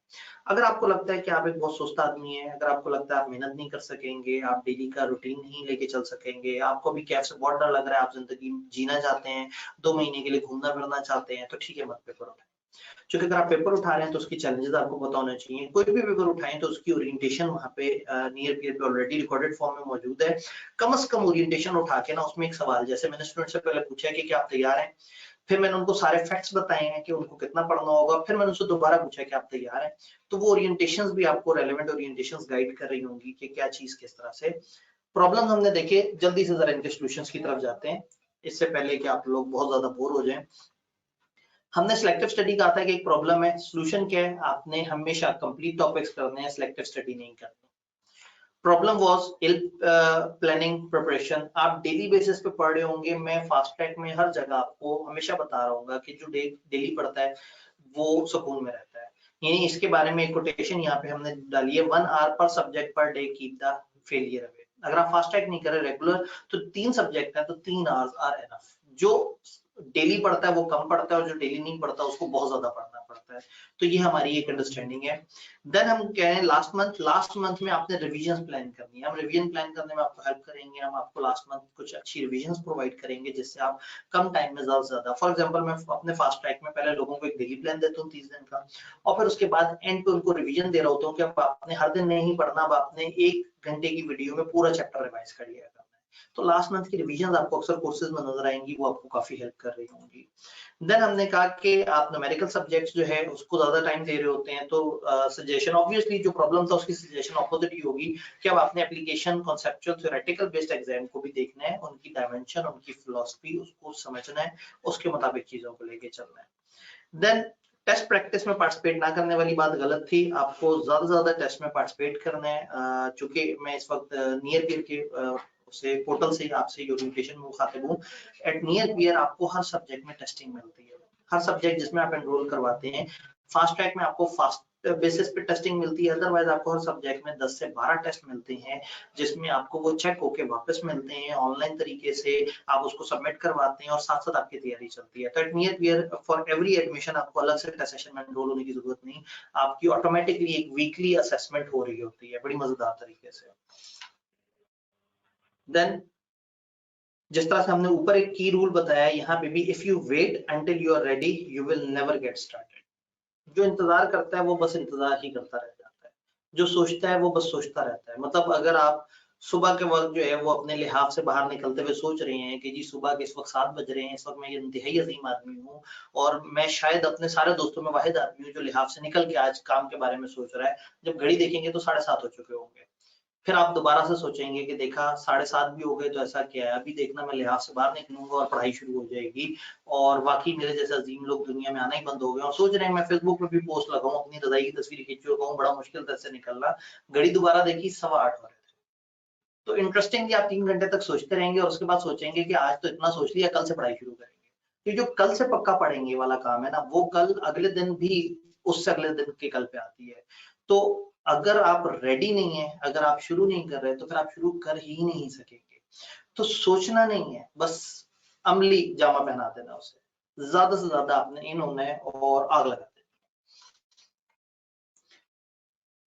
अगर आपको लगता है कि आप एक बहुत सुस्त आदमी है, अगर आपको लगता है आप मेहनत नहीं कर सकेंगे, आप डेली का रूटीन नहीं लेके चल सकेंगे, आपको भी कैफ से बहुत डर लग रहा है, आप जिंदगी जीना चाहते हैं, 2 महीने के लिए घूमना फिरना चाहते हैं, तो ठीक है, मत पेपर उठाएं। क्योंकि अगर आप पेपर उठा रहे हैं तो उसकी चैलेंजेस आपको पता होने चाहिए। कोई भी पेपर उठाएं तो उसकी ओरिएंटेशन वहाँ पे नियर पीयर पे ऑलरेडी रिकॉर्डेड फॉर्म में मौजूद है। कम से कम ओरिएंटेशन उठा के ना उसमें एक सवाल, जैसे मैंने स्टूडेंट से पहले पूछा कि क्या आप तैयार हैं, फिर मैंने उनको सारे फैक्ट्स बताए हैं कि उनको कितना पढ़ना होगा, फिर मैंने उनसे दोबारा पूछा कि आप तैयार हैं। तो वो ओरिएंटेशंस भी आपको रेलेवेंट ओरिएंटेशंस गाइड कर रही होंगी कि क्या चीज किस तरह से। प्रॉब्लम हमने देखे, जल्दी से जरा इनके सॉल्यूशंस की तरफ जाते हैं, इससे पहले कि आप लोग बहुत ज्यादा बोर हो जाएं। हमने सिलेक्टिव स्टडी कहा था कि एक प्रॉब्लम है, सॉल्यूशन क्या है, आपने हमेशा कंप्लीट टॉपिक्स करने हैं, सिलेक्टिव स्टडी नहीं करनी। Problem was ill planning preparation. आप डेली बेसिस पे पढ़ रहे होंगे, मैं फास्ट ट्रैक में हर जगह आपको हमेशा बता रहा हूँ कि जो डेली पढ़ता है वो सुकून में रहता है। यानी इसके बारे में एक कोटेशन यहाँ पे हमने डाली है, 1 hour पर subject per day keep the failure away. अगर आप फास्ट ट्रैक नहीं कर रहे रेगुलर, तो 3 सब्जेक्ट है तो 3 आवर्स आर एनफ। जो डेली पढ़ता है वो कम पढ़ता है और जो डेली नहीं पढ़ता उसको बहुत ज्यादा पढ़ना पड़ता है। तो ये हमारी एक अंडरस्टैंडिंग है। देन हम कह रहे हैं लास्ट मंथ में आपने रिवीजन प्लान करनी है। हम रिवीजन प्लान करने में आपको हेल्प करेंगे, हम आपको लास्ट मंथ कुछ अच्छी रिवीजन प्रोवाइड करेंगे जिससे आप कम टाइम में ज्यादा। फॉर एग्जांपल मैं अपने फास्ट ट्रैक में पहले लोगों को एक डेली प्लान देता हूँ 30 दिन का, और फिर उसके बाद एंड पे उनको रिवीजन दे रहा होता हूँ कि अब आपने हर दिन नहीं पढ़ना, अब आपने 1 घंटे की वीडियो में पूरा चैप्टर रिवाइज कर लिया करना है। तो लास्ट मंथ की रिवीजन आपको अक्सर कोर्सेज में नजर आएंगी, वो आपको काफी हेल्प कर रही होंगी। देन हमने कहा कि आप न्यूमेरिकल सब्जेक्ट्स जो है उसको ज्यादा टाइम दे रहे होते हैं, तो सजेशन ऑब्वियसली जो प्रॉब्लम था उसकी सजेशन ऑपोजिट ही होगी कि अब आपने application conceptual theoretical based exam को भी देखना है, उनकी डायमेंशन, उनकी फिलॉसफी उसको समझना है, उसके मुताबिक चीजों को लेके चलना है। देन टेस्ट प्रैक्टिस में पार्टिसिपेट ना करने वाली बात गलत थी, आपको ज्यादा से ज्यादा टेस्ट में पार्टिसिपेट करना है। चूंकि मैं इस वक्त नियर पीयर के से पोर्टल से आपसे ओरिएंटेशन में मुखातिब हूँ, एट नियर पीयर आपको हर सब्जेक्ट में टेस्टिंग मिलती है। हर सब्जेक्ट जिसमें आप एनरोल करवाते हैं, फास्ट ट्रैक में आपको फास्ट बेसिस पे टेस्टिंग मिलती है, अदरवाइज आपको हर सब्जेक्ट में 10 से 12 टेस्ट मिलते हैं, जिसमें आपको वो चेक होके वापस मिलते हैं ऑनलाइन तरीके से, आप उसको सबमिट करवाते हैं और साथ साथ आपकी तैयारी चलती है। तो at near peer for every admission आपको अलग से टेस्ट सेशन में एनरोल होने की जरूरत नहीं, आपकी ऑटोमेटिकली एक वीकली असेसमेंट हो रही होती है बड़ी मजेदार तरीके से। देन जिस तरह से हमने ऊपर एक की रूल बताया, यहाँ पे भी if you wait until you are ready you will never get started. जो इंतजार करता है वो बस इंतजार ही करता रह जाता है, जो सोचता है वो बस सोचता रहता है। मतलब अगर आप सुबह के वक्त जो है वो अपने लिहाफ से बाहर निकलते हुए सोच रहे हैं कि जी सुबह के इस वक्त 7 बज रहे हैं, इस वक्त मैं इंतहाई अजीम आदमी हूँ और मैं शायद अपने सारे दोस्तों में वाहिद आदमी हूँ जो लिहाफ से निकल के आज काम के बारे में सोच रहा है, जब घड़ी देखेंगे तो 7:30 हो चुके होंगे। फिर आप दोबारा से सोचेंगे कि देखा 7:30 भी हो गए तो ऐसा क्या है, अभी देखना मैं लिहाज से बाहर निकलूंगा और पढ़ाई शुरू हो जाएगी और बाकी मेरे जैसे अजीम लोग दुनिया में आना ही बंद हो गए और सोच रहे हैं मैं फेसबुक पे भी पोस्ट लगाऊं, अपनी रजाई की तस्वीर खींचूं, कहूं बड़ा मुश्किल था इससे निकलना। घड़ी दोबारा देखी 8:15 हो रहे थे। तो इंटरेस्टिंगली आप 3 घंटे तक सोचते रहेंगे और उसके बाद सोचेंगे कि आज तो इतना सोच लिया, कल से पढ़ाई शुरू करेंगे। ये जो कल से पक्का पढ़ेंगे वाला काम है ना, वो कल अगले दिन भी उससे अगले दिन के कल पे आती है। तो अगर आप रेडी नहीं है, अगर आप शुरू नहीं कर रहे तो फिर आप शुरू कर ही नहीं सकेंगे। तो सोचना नहीं है, बस अमली जामा पहना देना उसे, ज्यादा से ज्यादा आपने इन होना है और आग लगा देनी।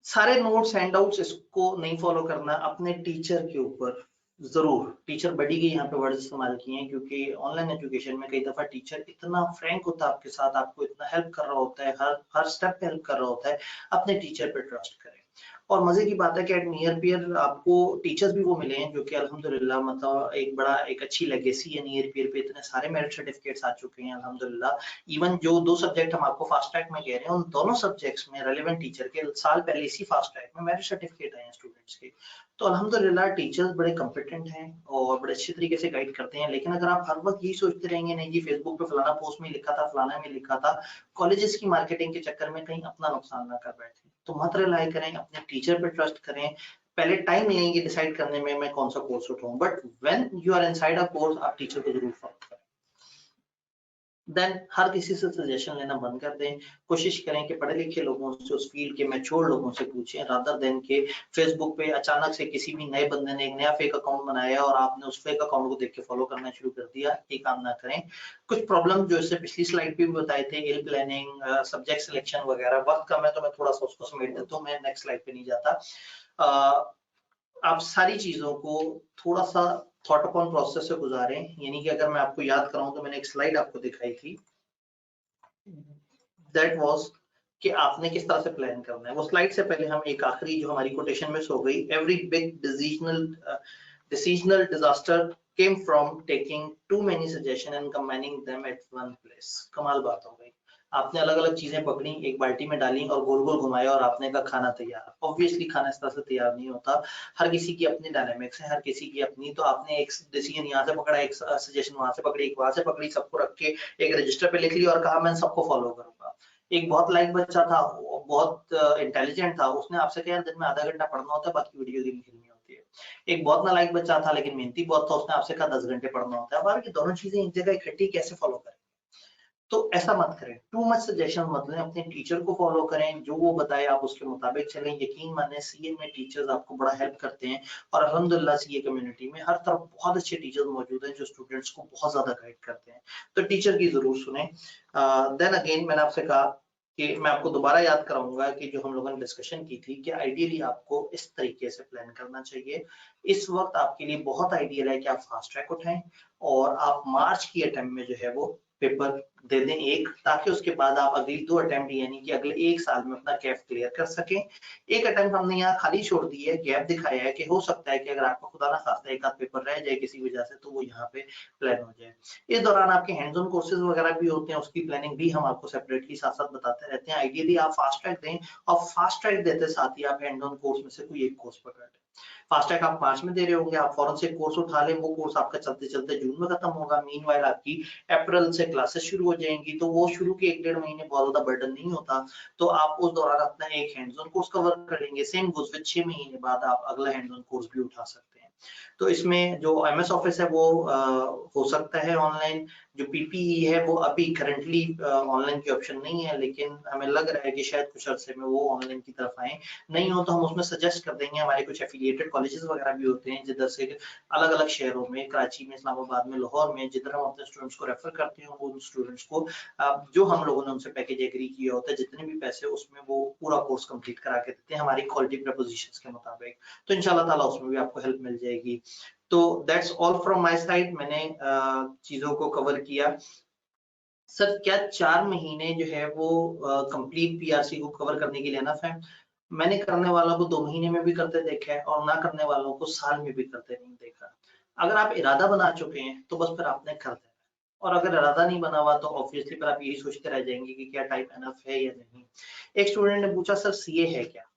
सारे नोट्स हैंडआउट्स इसको नहीं फॉलो करना, अपने टीचर के ऊपर जरूर, टीचर बड़ी के यहाँ पे वर्ड इस्तेमाल किए हैं क्योंकि ऑनलाइन एजुकेशन में कई दफा टीचर इतना फ्रैंक होता है आपके साथ, आपको इतना हेल्प कर रहा होता है, हर स्टेप पे हेल्प कर रहा होता है। अपने टीचर पे ट्रस्ट करें। और मजे की बात है कि एट नियर पियर आपको टीचर्स भी वो मिले हैं जो कि अल्हम्दुलिल्लाह मतलब एक अच्छी लेगेसी है। नियर पियर पे इतने सारे मेरिट सर्टिफिकेट्स आ चुके हैं अल्हम्दुलिल्लाह। इवन जो 2 सब्जेक्ट हम आपको फास्ट ट्रैक में कह रहे हैं, उन दोनों सब्जेक्ट्स में रेलेवेंट टीचर के साल पहले इसी फास्ट ट्रैक में मेरिट सर्टिफिकेट आए हैं स्टूडेंट्स के। तो अल्हम्दुलिल्लाह टीचर्स बड़े कॉम्पिटेंट हैं और बड़े अच्छे तरीके से गाइड करते हैं। लेकिन अगर आप हर वक्त यही सोचते रहेंगे नहीं जी फेसबुक पे फलाना पोस्ट में लिखा था, फलाना में लिखा था, कॉलेजेस की मार्केटिंग के चक्कर में कहीं अपना नुकसान ना कर बैठे, तो मत रिलाई करें, अपने टीचर पे ट्रस्ट करें। पहले टाइम लेंगे डिसाइड करने में मैं कौन सा कोर्स उठाऊं, but when you are inside a course आप टीचर को जरूर फॉलो करें। देन हर किसी से सजेशन लेना बंद कर दें। कोशिश करें कि पढ़े लिखे लोगों से, उस फील्ड के मैच्योर लोगों से पूछें, रादर देन के फेसबुक पे अचानक से किसी भी नए बंदे ने एक नया फेक अकाउंट बनाया और आपने उस फेक अकाउंट को देख के फॉलो करना शुरू कर दिया। ये काम ना करें। कुछ प्रॉब्लम जो इससे पिछली स्लाइड पे भी बताए थे, इल प्लानिंग, सब्जेक्ट सिलेक्शन वगैरह, वक्त कम है तो मैं थोड़ा सा उसको समेट देता हूँ, मैं नेक्स्ट स्लाइड पे नहीं जाता। आप सारी चीजों को थोड़ा सा थॉट अपॉन प्रोसेस से गुजारें। यानी कि अगर मैं आपको याद कराऊं तो मैंने एक स्लाइड आपको दिखाई थी, दैट वाज कि आपने किस तरह से प्लान करना है। वो स्लाइड से पहले हम एक आखिरी जो हमारी कोटेशन में हो गई, every big decisional disaster came from taking too many suggestions and combining them at one place। कमाल बात हो गई, आपने अलग अलग चीजें पकड़ी, एक बाल्टी में डाली और गोल गोल घुमाया और आपने का खाना तैयार। ऑब्वियसली खाना इस तरह से तैयार नहीं होता, हर किसी की अपनी डायनामिक्स है, हर किसी की अपनी। तो आपने एक डिसीजन यहाँ से पकड़ा, एक सजेशन वहां से पकड़ी, एक वहां से पकड़ी, सबको रख के एक रजिस्टर पे लिख लिया और कहा मैं सबको फॉलो करूंगा। एक बहुत लाइक बच्चा था, बहुत इंटेलिजेंट था, उसने आपसे कहा दिन में आधा घंटा पढ़ना होता है, बाकी वीडियो गेम खेलनी होती है। एक बहुत नालायक बच्चा था लेकिन मेहनती बहुत था, उसने आपसे कहा 10 घंटे पढ़ना होता है। अब ये दोनों चीजें एक जगह इकट्ठी कैसे फॉलो करें? तो ऐसा मत करें, टू मच सजेशन मत लें, अपने टीचर को फॉलो करें, जो वो बताए आप उसके मुताबिक चलें। यकीन माने सीए में टीचर्स आपको बड़ा हेल्प करते हैं और अल्हम्दुलिल्लाह सीए कम्युनिटी में हर तरफ बहुत अच्छे टीचर्स मौजूद हैं जो स्टूडेंट्स को बहुत ज्यादा गाइड करते हैं। तो टीचर की जरूर सुने। देन अगेन मैंने आपसे कहा कि मैं आपको दोबारा याद कराऊंगा कि जो हम लोगों ने डिस्कशन की थी कि आइडियली आपको इस तरीके से प्लान करना चाहिए। इस वक्त आपके लिए बहुत आइडियल है कि आप फास्ट ट्रैक उठाएं और आप मार्च की अटेम्प्ट में जो है वो पेपर दे दें एक, ताकि उसके बाद आप अगली 2 अटेम्प्ट यानी कि अगले 1 साल में अपना कैफ क्लियर कर सकें। एक अटेम्प्ट हमने यहाँ खाली छोड़ दी है, गैप दिखाया है कि हो सकता है कि अगर आपका खुदा ना खास्ता एक आध पेपर रह जाए किसी वजह से, तो वो यहाँ पे प्लान हो जाए। इस दौरान आपके हैंड्स ऑन कोर्सेज वगैरह भी होते हैं, उसकी प्लानिंग भी हम आपको सेपरेटली साथ साथ बताते रहते हैं। आइडियली आप फास्ट ट्रैक दें और फास्ट ट्रैक देते साथ ही आप हैंड ऑन कोर्स में से कोई एक कोर्स पकड़ लें। फास्ट ट्रैक आप मार्च में दे रहे होंगे, आप फौरन से कोर्स उठा लें, वो कोर्स आपका चलते चलते जून में खत्म होगा। मीनवाइल आपकी अप्रैल से क्लासेस शुरू हो जाएंगी, तो वो शुरू के 1-1.5 महीने बहुत ज्यादा बर्डन नहीं होता, तो आप उस दौरान अपना एक हैंड्स ऑन कोर्स कवर कर लेंगे। सेम गोज विद 6 महीने बाद आप अगला हैंड्स ऑन कोर्स भी उठा सकते हैं। तो इसमें जो एमएस ऑफिस है वो हो सकता है ऑनलाइन, जो पीपीई है वो अभी करंटली ऑनलाइन की ऑप्शन नहीं है, लेकिन हमें लग रहा है कि शायद कुछ अरसे में वो ऑनलाइन की तरफ आए। नहीं हो तो हम उसमें सजेस्ट कर देंगे, हमारे कुछ एफिलिएटेड कॉलेजेस वगैरह भी होते हैं जिधर से अलग अलग शहरों में, कराची में, इस्लामाबाद में, लाहौर में, जिधर हम अपने स्टूडेंट्स को रेफर करते हैं, उन स्टूडेंट्स को जो हम लोगों ने उनसे पैकेज एग्री किया होता है, जितने भी पैसे उसमें वो पूरा कोर्स कंप्लीट करा के देते हैं हमारी क्वालिटी प्रपोजिशंस के मुताबिक। तो इंशाल्लाह ताला उसमें भी आपको हेल्प मिल जाएगी। तो that's all from my side. मैंने चीजों को कवर किया। सर क्या 4 महीने जो है वो कंप्लीट पीआरसी को कवर करने के लिए एनफ है? मैंने करने वालों को 2 महीने में भी करते देखा है और ना करने वालों को साल में भी करते नहीं देखा। अगर आप इरादा बना चुके हैं तो बस फिर आपने कर देना, और अगर इरादा नहीं बना हुआ तो ऑब्वियसली फिर आप यही सोचते रह जाएंगे कि क्या टाइम एनफ है या नहीं। एक स्टूडेंट ने पूछा सर सीए है क्या?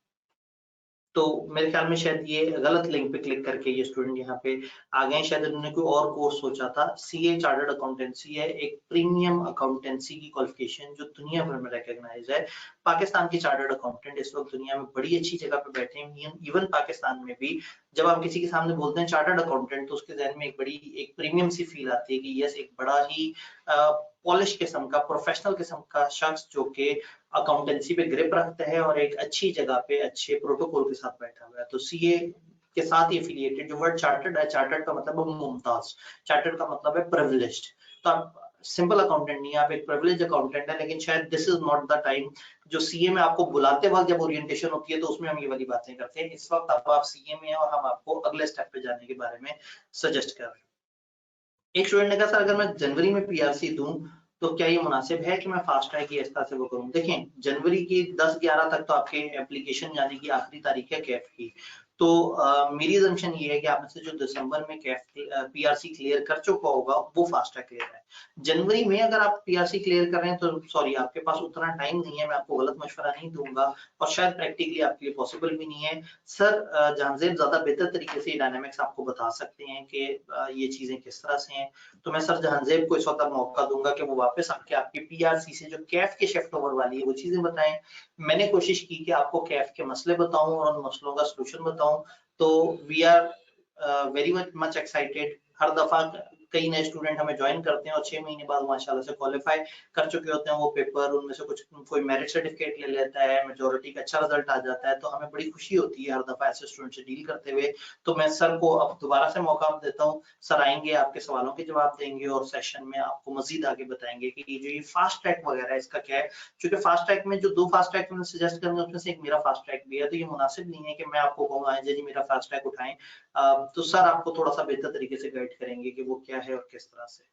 तो मेरे ख्याल में शायद ये गलत लिंक पे क्लिक करके ये स्टूडेंट यहाँ पे आ गए, शायद उन्होंने कोई और कोर्स सोचा था। सीए चार्टर्ड अकाउंटेंसी है, एक प्रीमियम अकाउंटेंसी की क्वालिफिकेशन जो दुनिया भर में रिकॉग्नाइज है। पाकिस्तान के चार्टर्ड अकाउंटेंट इस वक्त दुनिया में बड़ी अच्छी जगह पे बैठे हैं। इवन पाकिस्तान में भी जब आप किसी के सामने बोलते हैं चार्टर्ड अकाउंटेंट तो उसके जहन में एक प्रीमियम सी फील आती है कि यस, एक बड़ा ही पॉलिश किस्म का, प्रोफेशनल किस्म का शख्स जो कि अकाउंटेंसी पे ग्रिप रखता है और एक अच्छी जगह पे अच्छे प्रोटोकॉल के साथ बैठा हुआ है। तो सीए के साथ ही एफिलिएटेड, जो वर्ड चार्टर्ड है, चार्टर्ड का मतलब है मुमताज, चार्टर्ड का मतलब है प्रिविलेज्ड। तो आप सिंपल अकाउंटेंट नहीं, आप एक प्रिविलेज अकाउंटेंट है। लेकिन शायद this is not the time जो सीए में आपको बुलाते वक्त जब ओरिएंटेशन होती है तो उसमें हम ये वाली बातें करते हैं। इस वक्त आप सीए में हैं और हम आपको अगले स्टेप पे जाने के बारे में सजेस्ट कर रहे हैं। एक स्टूडेंट ने कहा सर अगर मैं जनवरी में पीआरसी दूं तो क्या ये मुनासिब है कि मैं फास्ट ट्रैक की इस तरह से वो करूं? देखें, जनवरी की 10-11 तक तो आपके एप्लीकेशन जाने की आखिरी तारीख है कैफ की। तो मेरी असम्पशन ये है कि आप में से जो दिसंबर में कैफ पीआरसी क्लियर कर चुका होगा वो फास्ट ट्रैक क्लियर है। जनवरी में अगर आप पीआरसी क्लियर कर रहे हैं तो सॉरी, आपके पास उतना टाइम नहीं है, मैं आपको गलत मशवरा नहीं दूंगा और शायद प्रैक्टिकली आपके लिए पॉसिबल भी नहीं है। सर जहांजेब ज्यादा बेहतर तरीके से डायनामिक्स आपको बता सकते हैं कि ये चीजें किस तरह से हैं। तो मैं सर जहांजेब को इस वक्त मौका दूंगा कि वो वापस आके आपकी पीआरसी से जो कैफ के शिफ्ट ओवर वाली है वो चीजें बताएं। मैंने कोशिश की कि आपको कैफ के मसले बताऊं और उन मसलों का सलूशन बताऊं। तो we are very much excited. हर दफा कई नए स्टूडेंट हमें ज्वाइन करते हैं और 6 महीने बाद माशाल्लाह से क्वालिफाई कर चुके होते हैं वो पेपर। उनमें से कुछ कोई मेरिट सर्टिफिकेट ले लेता है, मेजोरिटी का अच्छा रिजल्ट आ जाता है, तो हमें बड़ी खुशी होती है हर दफा ऐसे स्टूडेंट से डील करते हुए। तो मैं सर को अब दोबारा से मौका देता हूँ। सर आएंगे, आपके सवालों के जवाब देंगे और सेशन में आपको मजीद आगे बताएंगे कि ये जो ये फास्ट ट्रैक वगैरह है इसका क्या है। क्योंकि फास्ट ट्रैक में जो 2 फास्ट ट्रैक मैंने सजेस्ट करेंगे उसमें से एक मेरा फास्ट ट्रैक भी है, तो ये मुनासिब नहीं है कि मैं आपको कहूँगा जी मेरा फास्ट ट्रैक उठाएं। तो सर आपको थोड़ा सा बेहतर तरीके से गाइड करेंगे कि वो क्या है और किस तरह से।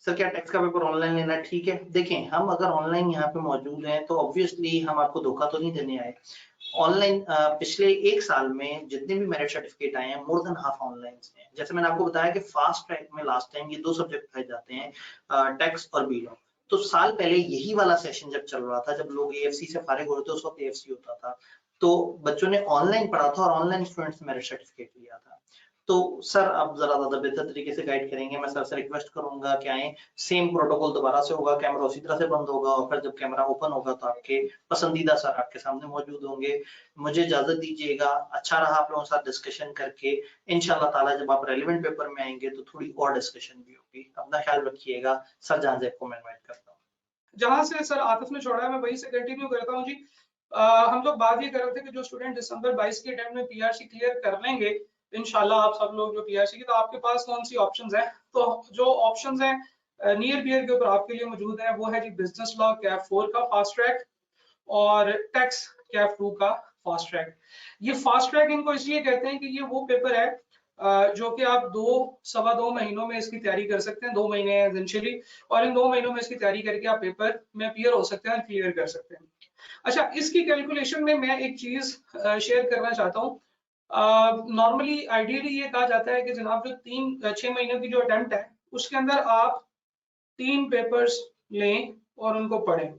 सर क्या टैक्स का पेपर ऑनलाइन लेना ठीक है? देखें, हम अगर ऑनलाइन यहाँ पे मौजूद हैं तो ऑब्वियसली हम आपको धोखा तो नहीं देने आए। ऑनलाइन पिछले 1 साल में जितने भी मेरिट सर्टिफिकेट आए हैं मोर देन हाफ ऑनलाइन हैं। जैसे मैंने आपको बताया कि फास्ट ट्रैक में लास्ट टाइम ये 2 सब्जेक्ट उठाए जाते हैं, टैक्स और बी लॉ। तो साल पहले यही वाला सेशन जब चल रहा था, जब लोग एएफसी से फारिग हो रहे थे, उस वक्त एएफसी होता था, तो बच्चों ने ऑनलाइन पढ़ा था और ऑनलाइन स्टूडेंट्स मेरिट सर्टिफिकेट लिया था। तो सर अब जरा ज्यादा बेहतर तरीके से गाइड करेंगे। मैं सर से रिक्वेस्ट करूंगा कि आए, सेम प्रोटोकॉल दोबारा से होगा, कैमरा उसी तरह से बंद होगा और फिर जब कैमरा ओपन होगा तो आपके पसंदीदा सर आपके सामने मौजूद होंगे। मुझे इजाजत दीजिएगा, अच्छा रहा आप लोगों के साथ डिस्कशन करके। इंशाल्लाह ताला जब आप रेलिवेंट पेपर में आएंगे तो थोड़ी और डिस्कशन भी होगी। अपना ख्याल रखिएगा। सर जहांजेब को मैं इनवाइट करता हूँ। जहां से सर आतिफ ने छोड़ा है मैं वहीं से कंटिन्यू करता हूँ जी। हम लोग बात ये कर रहे थे कि जो स्टूडेंट दिसंबर 22 के टाइम में पीआरसी क्लियर कर लेंगे इंशाल्लाह, आप सब लोग जो पीआरसी की, तो आपके पास कौन सी ऑप्शंस हैं? तो जो ऑप्शंस हैं नियर बियर के ऊपर आपके लिए मौजूद है वो है जी बिजनेस लॉ कैफ 4 का फास्ट ट्रैक और टैक्स कैफ 2 का फास्ट ट्रैक। ये फास्ट ट्रैक इनको इसलिए कहते हैं कि ये वो पेपर है जो कि आप 2-2.25 महीनों में इसकी तैयारी कर सकते हैं। 2 महीने एसेंशियली, और इन 2 महीनों में इसकी तैयारी करके आप पेपर में अपीयर हो सकते हैं और क्लियर कर सकते हैं। अच्छा, इसकी कैलकुलेशन में मैं एक चीज शेयर करना चाहता हूँ। नॉर्मली आइडियली ये कहा जाता है कि जनाब जो 6 महीनों की जो अटेम्प्ट है उसके अंदर आप 3 पेपर्स लें और उनको पढ़ें।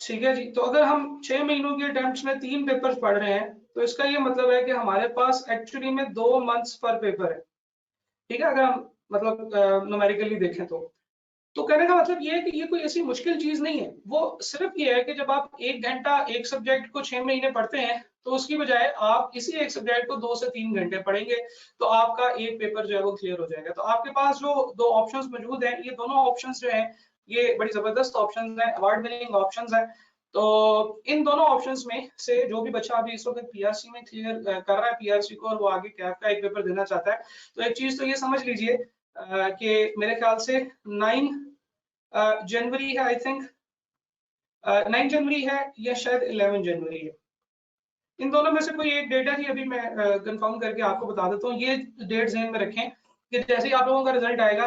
ठीक है जी। तो अगर हम 6 महीनों की अटेम्प्ट्स में 3 पेपर्स पढ़ रहे हैं तो इसका ये मतलब है कि हमारे पास एक्चुअली में 2 मंथ्स पर पेपर है। ठीक है, अगर हम मतलब न्यूमेरिकली देखें तो कहने का मतलब ये है कि ये कोई ऐसी मुश्किल चीज नहीं है। वो सिर्फ ये है कि जब आप 1 घंटा एक सब्जेक्ट को 6 महीने पढ़ते हैं तो उसकी बजाय आप इसी एक सब्जेक्ट को 2 से 3 घंटे पढ़ेंगे तो आपका एक पेपर जो है वो क्लियर हो जाएगा। तो आपके पास जो 2 ऑप्शंस मौजूद हैं, ये दोनों ऑप्शंस जो हैं ये बड़ी जबरदस्त ऑप्शंस हैं, अवार्ड विनिंग ऑप्शंस हैं। तो इन दोनों ऑप्शंस में से जो भी बच्चा अभी इस वक्त पीआरसी में क्लियर कर रहा है पीआरसी को और वो आगे कैफ का एक पेपर देना चाहता है, तो एक चीज तो ये समझ लीजिए कि मेरे ख्याल से 9 जनवरी है, आई थिंक 9 जनवरी है या शायद 11 जनवरी है। इन दोनों में से कोई एक डेट है जी, अभी मैं कंफर्म करके आपको बता देता हूँ। ये डेट ध्यान में रखें कि जैसे ही आप लोगों का रिजल्ट आएगा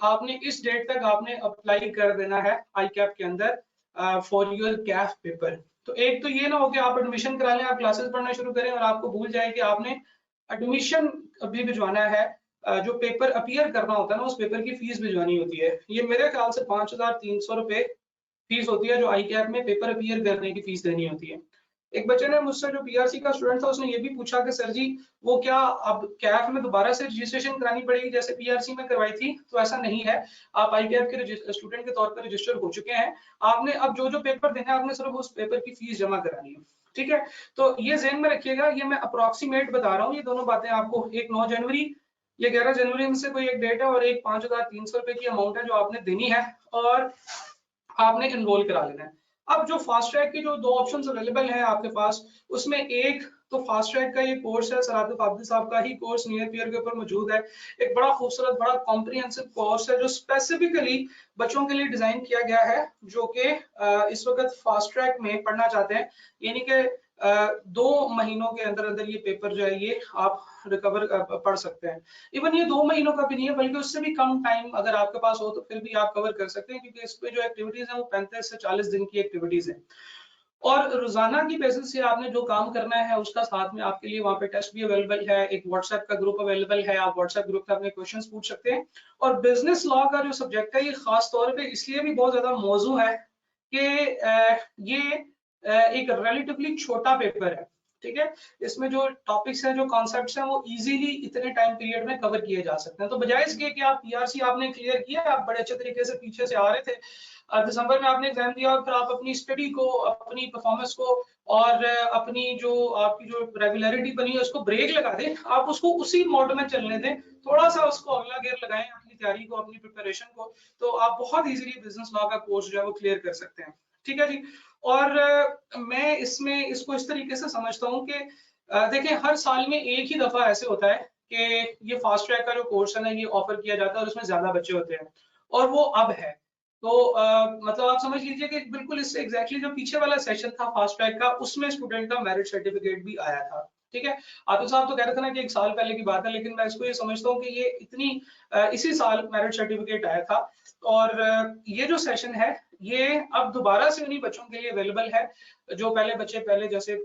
आपने इस डेट तक आपने अप्लाई कर देना है आई कैप के अंदर फॉर योर कैफ पेपर। तो एक तो ये ना हो कि आप एडमिशन करा लें, आप क्लासेस पढ़ना शुरू करें और आपको भूल जाए कि आपने एडमिशन अभी भिजवाना है। जो पेपर अपीयर करना होता है ना उस पेपर की फीस भिजवानी होती है। ये मेरे ख्याल से 5,300 रुपए फीस होती है जो आई कैप में पेपर अपीयर करने की फीस देनी होती है। एक बच्चे ने मुझसे, जो पीआरसी का स्टूडेंट था, उसने ये भी पूछा कि सर जी वो क्या अब कैफ में दोबारा से रजिस्ट्रेशन करानी पड़ेगी जैसे पीआरसी में करवाई थी? तो ऐसा नहीं है, आप आईकेएफ के स्टूडेंट के तौर पर रजिस्टर हो चुके हैं। आपने अब जो जो पेपर देना है, आपने सिर्फ उस पेपर की फीस जमा करानी है, ठीक है? तो ये ज़हन में रखिएगा, ये मैं अप्रोक्सीमेट बता रहा हूँ, ये दोनों बातें आपको। एक 9 जनवरी, ये 11 जनवरी में से कोई एक डेट है, और एक 5,300 रुपए की अमाउंट है जो आपने देनी है, और आपने एनरोल करा लेना है। अब जो फास्ट ट्रैक के जो 2 ऑप्शंस अवेलेबल हैं आपके पास, उसमें एक तो फास्ट ट्रैक का ये कोर्स है, सरातुल फादली साहब का ही कोर्स नियर पीयर के ऊपर मौजूद है। एक बड़ा खूबसूरत, बड़ा कॉम्प्रिहेंसिव कोर्स है जो स्पेसिफिकली बच्चों के लिए डिजाइन किया गया है, जो कि इस वक्त फास्ट ट्रैक में पढ़ना चाहते हैं। यानी कि 2 महीनों के अंदर अंदर ये पेपर जो है ये आप रिकवर पढ़ सकते हैं। इवन ये 2 महीनों का भी नहीं है, बल्कि उससे भी कम टाइम अगर आपके पास हो तो फिर भी आप कवर कर सकते हैं, क्योंकि इस पे जो एक्टिविटीज है वो 35 से 40 दिन की एक्टिविटीज है। और रोजाना की बेसिस से आपने जो काम करना है उसका साथ में आपके लिए वहाँ पे टेस्ट भी अवेलेबल है, एक व्हाट्सएप का ग्रुप अवेलेबल है, आप व्हाट्सएप ग्रुप पे अपने क्वेश्चंस पूछ सकते हैं। और बिजनेस लॉ का जो सब्जेक्ट है, ये खास तौर पे इसलिए भी बहुत ज्यादा मौजू है कि ये एक रिलेटिवली छोटा पेपर है, ठीक है? इसमें जो टॉपिक्स हैं, जो कॉन्सेप्ट्स हैं, वो इजीली इतने टाइम पीरियड में कवर किए जा सकते हैं। तो बजाय इसके कि आप पीआरसी आपने क्लियर किया, आप बड़े अच्छे तरीके से पीछे से आ रहे थे, दिसंबर में आपने एग्जाम दिया, और फिर आप अपनी स्टडी को, अपनी परफॉर्मेंस को, और अपनी जो आपकी जो रेगुलरिटी बनी है उसको ब्रेक लगा दें, आप उसको उसी मोड में चलने दें, थोड़ा सा उसको अगला गियर लगाएं अपनी तैयारी को, अपनी प्रिपरेशन को, तो आप बहुत इजीली बिजनेस लॉ का कोर्स जो है वो क्लियर कर सकते हैं, ठीक है जी? और मैं इसमें इसको इस तरीके से समझता हूँ कि देखें, हर साल में एक ही दफा ऐसे होता है कि ये फास्ट ट्रैक का जो कोर्स है ना, ये ऑफर किया जाता है, और उसमें ज्यादा बच्चे होते हैं, और वो अब है। तो मतलब आप समझ लीजिए कि बिल्कुल इससे एग्जैक्टली जो पीछे वाला सेशन था फास्ट ट्रैक का, उसमें स्टूडेंट का मेरिट सर्टिफिकेट भी आया था, ठीक है? आतिफ साहब तो कह रहे थे ना कि 1 साल पहले की बात है, लेकिन मैं इसको ये समझता हूँ कि ये इतनी इसी साल मेरिट सर्टिफिकेट आया था। और ये जो सेशन है, ये अब दोबारा से उन्हीं बच्चों के लिए अवेलेबल है जो पहले बच्चे, पहले जैसे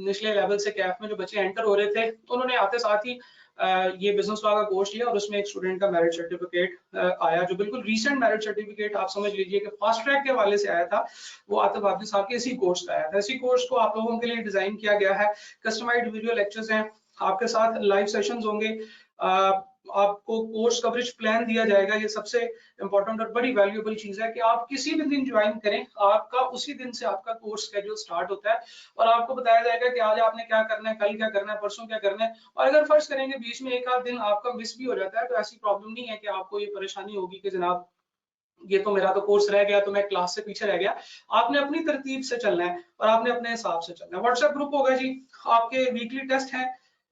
निचले लेवल से कैफ में जो बच्चे एंटर हो रहे थे, तो उन्होंने आते साथ ही ये बिजनेस लॉ का कोर्स लिया, और उसमें एक स्टूडेंट का मेरिट सर्टिफिकेट आया, जो बिल्कुल रीसेंट मेरिट सर्टिफिकेट आप समझ लीजिए कि फास्ट ट्रैक के हवाले से आया था। वो आतिफ हाफिज साहब के इसी कोर्स का आया था। इसी कोर्स को आप लोगों के लिए डिजाइन किया गया है, कस्टमाइज्ड वीडियो लेक्चर्स हैं, आपके साथ लाइव सेशंस होंगे, आपको कोर्स कवरेज प्लान दिया जाएगा। ये सबसे इंपॉर्टेंट और बड़ी वैल्यूएबल चीज है कि आप किसी भी दिन ज्वाइन करें, आपका उसी दिन से आपका कोर्स शेड्यूल स्टार्ट होता है, और आपको बताया जाएगा कि आज आपने क्या करना है, कल क्या करना है, परसों क्या करना है। और अगर फर्ज करेंगे बीच में एक आध दिन आपका मिस भी हो जाता है, तो ऐसी प्रॉब्लम नहीं है कि आपको ये परेशानी होगी कि जनाब ये तो मेरा तो कोर्स रह गया, तो मैं क्लास से पीछे रह गया। आपने अपनी तरतीब से चलना है, और आपने अपने हिसाब से चलना है। व्हाट्सएप ग्रुप होगा जी, आपके वीकली टेस्ट है,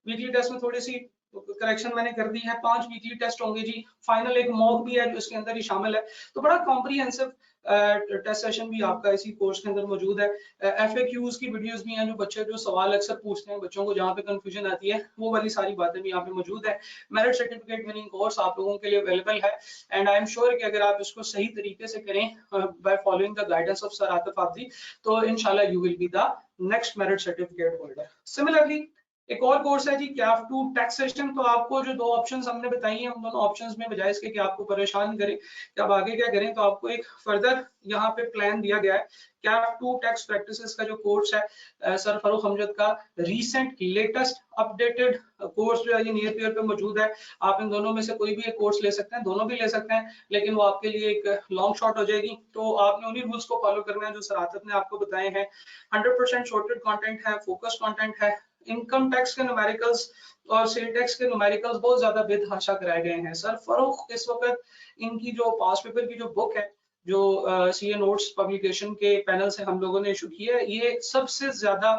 वीकली टेस्ट में थोड़ी सी करेक्शन मैंने कर दी है, 5 वीकली टेस्ट होंगे जी, फाइनल एक मॉक भी है जो इसके अंदर ही शामिल है। तो बड़ा कॉम्प्रिहेंसिव टेस्ट सेशन भी आपका इसी कोर्स के अंदर मौजूद है। एफएक्यूज की वीडियोस भी हैं, जो बच्चे जो सवाल अक्सर पूछते हैं, बच्चों को जहाँ पे कंफ्यूजन आती है, वो वाली सारी बातें भी यहाँ पे मौजूद है। मेरिट सर्टिफिकेट विनिंग कोर्स आप लोगों के लिए अवेलेबल है, एंड आई एम श्योर कि अगर आप इसको सही तरीके से करें by following the guidance of sir Atif Hafiz, तो इंशाल्लाह you will be the next merit certificate holder. Similarly एक और कोर्स है जी, कैफ टू टैक्सेशन। तो आपको जो 2 ऑप्शंस हमने बताई हैं, उन दोनों ऑप्शंस में बजाय इसके कि आपको परेशान करें कि आप आगे क्या करें, तो आपको एक फर्दर यहाँ पे प्लान दिया गया है। कैफ टू टैक्स प्रैक्टिसेस का जो कोर्स है सर फारूक हमजद का रिसेंट लेटेस्ट अपडेटेड कोर्स जो है ये नियर पीयर पे मौजूद है। आप इन दोनों में से कोई भी एक कोर्स ले सकते हैं, दोनों भी ले सकते हैं, लेकिन वो आपके लिए एक लॉन्ग शॉट हो जाएगी। तो आपने उन्हीं रूल्स को फॉलो करना है जो सर आतिफ ने आपको बताए हैं। 100% शॉर्टेड कंटेंट है, फोकस्ड कंटेंट है। इनकम टैक्स के न्यूमेरिकल्स और सेल टैक्स के न्यूमेरिकल्स बहुत ज्यादा बेतहाशा कराए गए हैं। सर फारूक इस वक्त इनकी जो पास पेपर की जो बुक है, जो सीए नोट्स पब्लिकेशन के पैनल से हम लोगों ने इशू की है, ये सबसे ज्यादा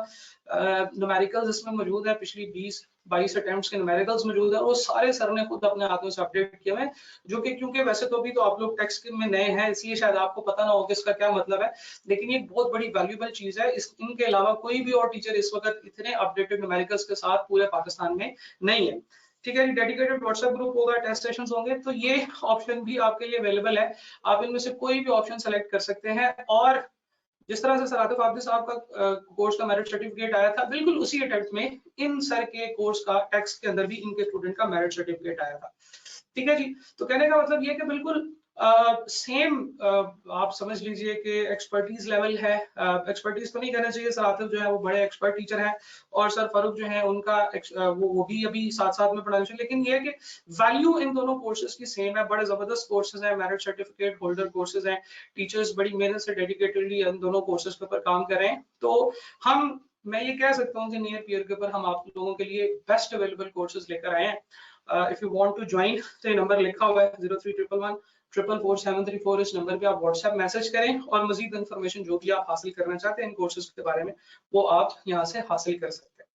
न्यूमेरिकल्स इसमें मौजूद है। पिछली 20-22 अटेम्प्ट्स के न्यूमेरिकल्स मौजूद है, वो सारे सर ने खुद अपने हाथों से अपडेट किए हुए हैं, जो कि क्योंकि वैसे तो भी तो आप लोग टैक्स में नए हैं, इसलिए शायद आपको पता ना हो कि इसका क्या मतलब है, लेकिन ये बहुत बड़ी वैल्यूएबल चीज है। इनके अलावा कोई भी और टीचर इस वक्त इतने अपडेटेड न्यूमेरिकल्स के साथ पूरे पाकिस्तान में नहीं है, ठीक है? डेडिकेटेड व्हाट्सएप ग्रुप होगा, टेस्ट सेशंस होंगे, तो ये ऑप्शन भी आपके लिए अवेलेबल है। आप इनमें से कोई भी ऑप्शन सेलेक्ट कर सकते हैं, और जिस तरह से सर आतिफ हाफिज साहब का कोर्स का मेरिट सर्टिफिकेट आया था, बिल्कुल उसी अटेम्प्ट में इन सर के कोर्स का टैक्स के अंदर भी इनके स्टूडेंट का मेरिट सर्टिफिकेट आया था, ठीक है जी? तो कहने का मतलब ये कि बिल्कुल सेम आप समझ लीजिए कि एक्सपर्टीज लेवल है। एक्सपर्टीज तो नहीं कहना चाहिए, सर आतिफ जो है वो बड़े एक्सपर्ट टीचर हैं और सर फारूक जो है उनका वो भी अभी साथ साथ में पढ़ाना चाहिए, लेकिन ये है कि वैल्यू इन दोनों कोर्सेज की सेम है। बड़े जबरदस्त कोर्सेज हैं, मेरिट सर्टिफिकेट होल्डर कोर्सेज हैं, टीचर्स बड़ी मेहनत से डेडिकेटेडली इन दोनों कोर्सेज के ऊपर काम कर रहे हैं। तो मैं ये कह सकता हूँ कि नियर पीयर के ऊपर हम आप लोगों के लिए बेस्ट अवेलेबल कोर्सेज लेकर आए हैं। If you want to join तो ये नंबर लिखा हुआ है 0311144734, इस नंबर पे आप व्हाट्सएप मैसेज करें और मजीद इन्फॉर्मेशन जो भी आप हासिल करना चाहते हैं इन कोर्सेज के बारे में वो आप यहाँ से हासिल कर सकते हैं।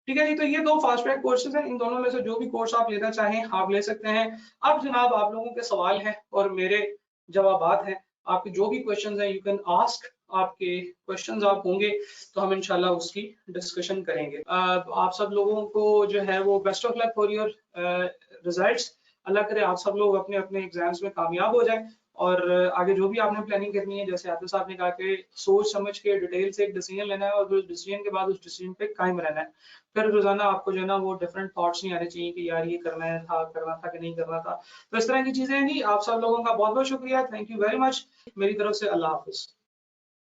ठीक है जी, तो ये दो फास्ट ट्रैक कोर्सेज हैं, इन दोनों में से जो भी कोर्स आप लेना चाहें आप ले सकते हैं। अब जनाब आप लोगों के सवाल हैं और मेरे जवाबात हैं, आपके जो भी क्वेश्चंस हैं यू कैन आस्क, आपके क्वेश्चंस आप होंगे तो हम इंशाल्लाह उसकी डिस्कशन करेंगे। आप सब लोगों को जो है वो best of luck for your results. अल्लाह करे आप सब लोग अपने अपने एग्जाम्स में कामयाब हो जाएं और आगे जो भी आपने प्लानिंग करनी है, जैसे आतिफ साहब ने कहा कि सोच समझ के डिटेल से एक डिसीजन लेना है और उस डिसीजन के बाद उस डिसीजन पे कायम रहना है। फिर रोजाना आपको जो है ना वो डिफरेंट थॉट्स नहीं आने चाहिए कि यार ये करना था कि नहीं करना था। तो इस तरह की चीजें हैं जी। आप सब लोगों का बहुत बहुत शुक्रिया, थैंक यू वेरी मच। मेरी तरफ से अल्लाह हाफिज।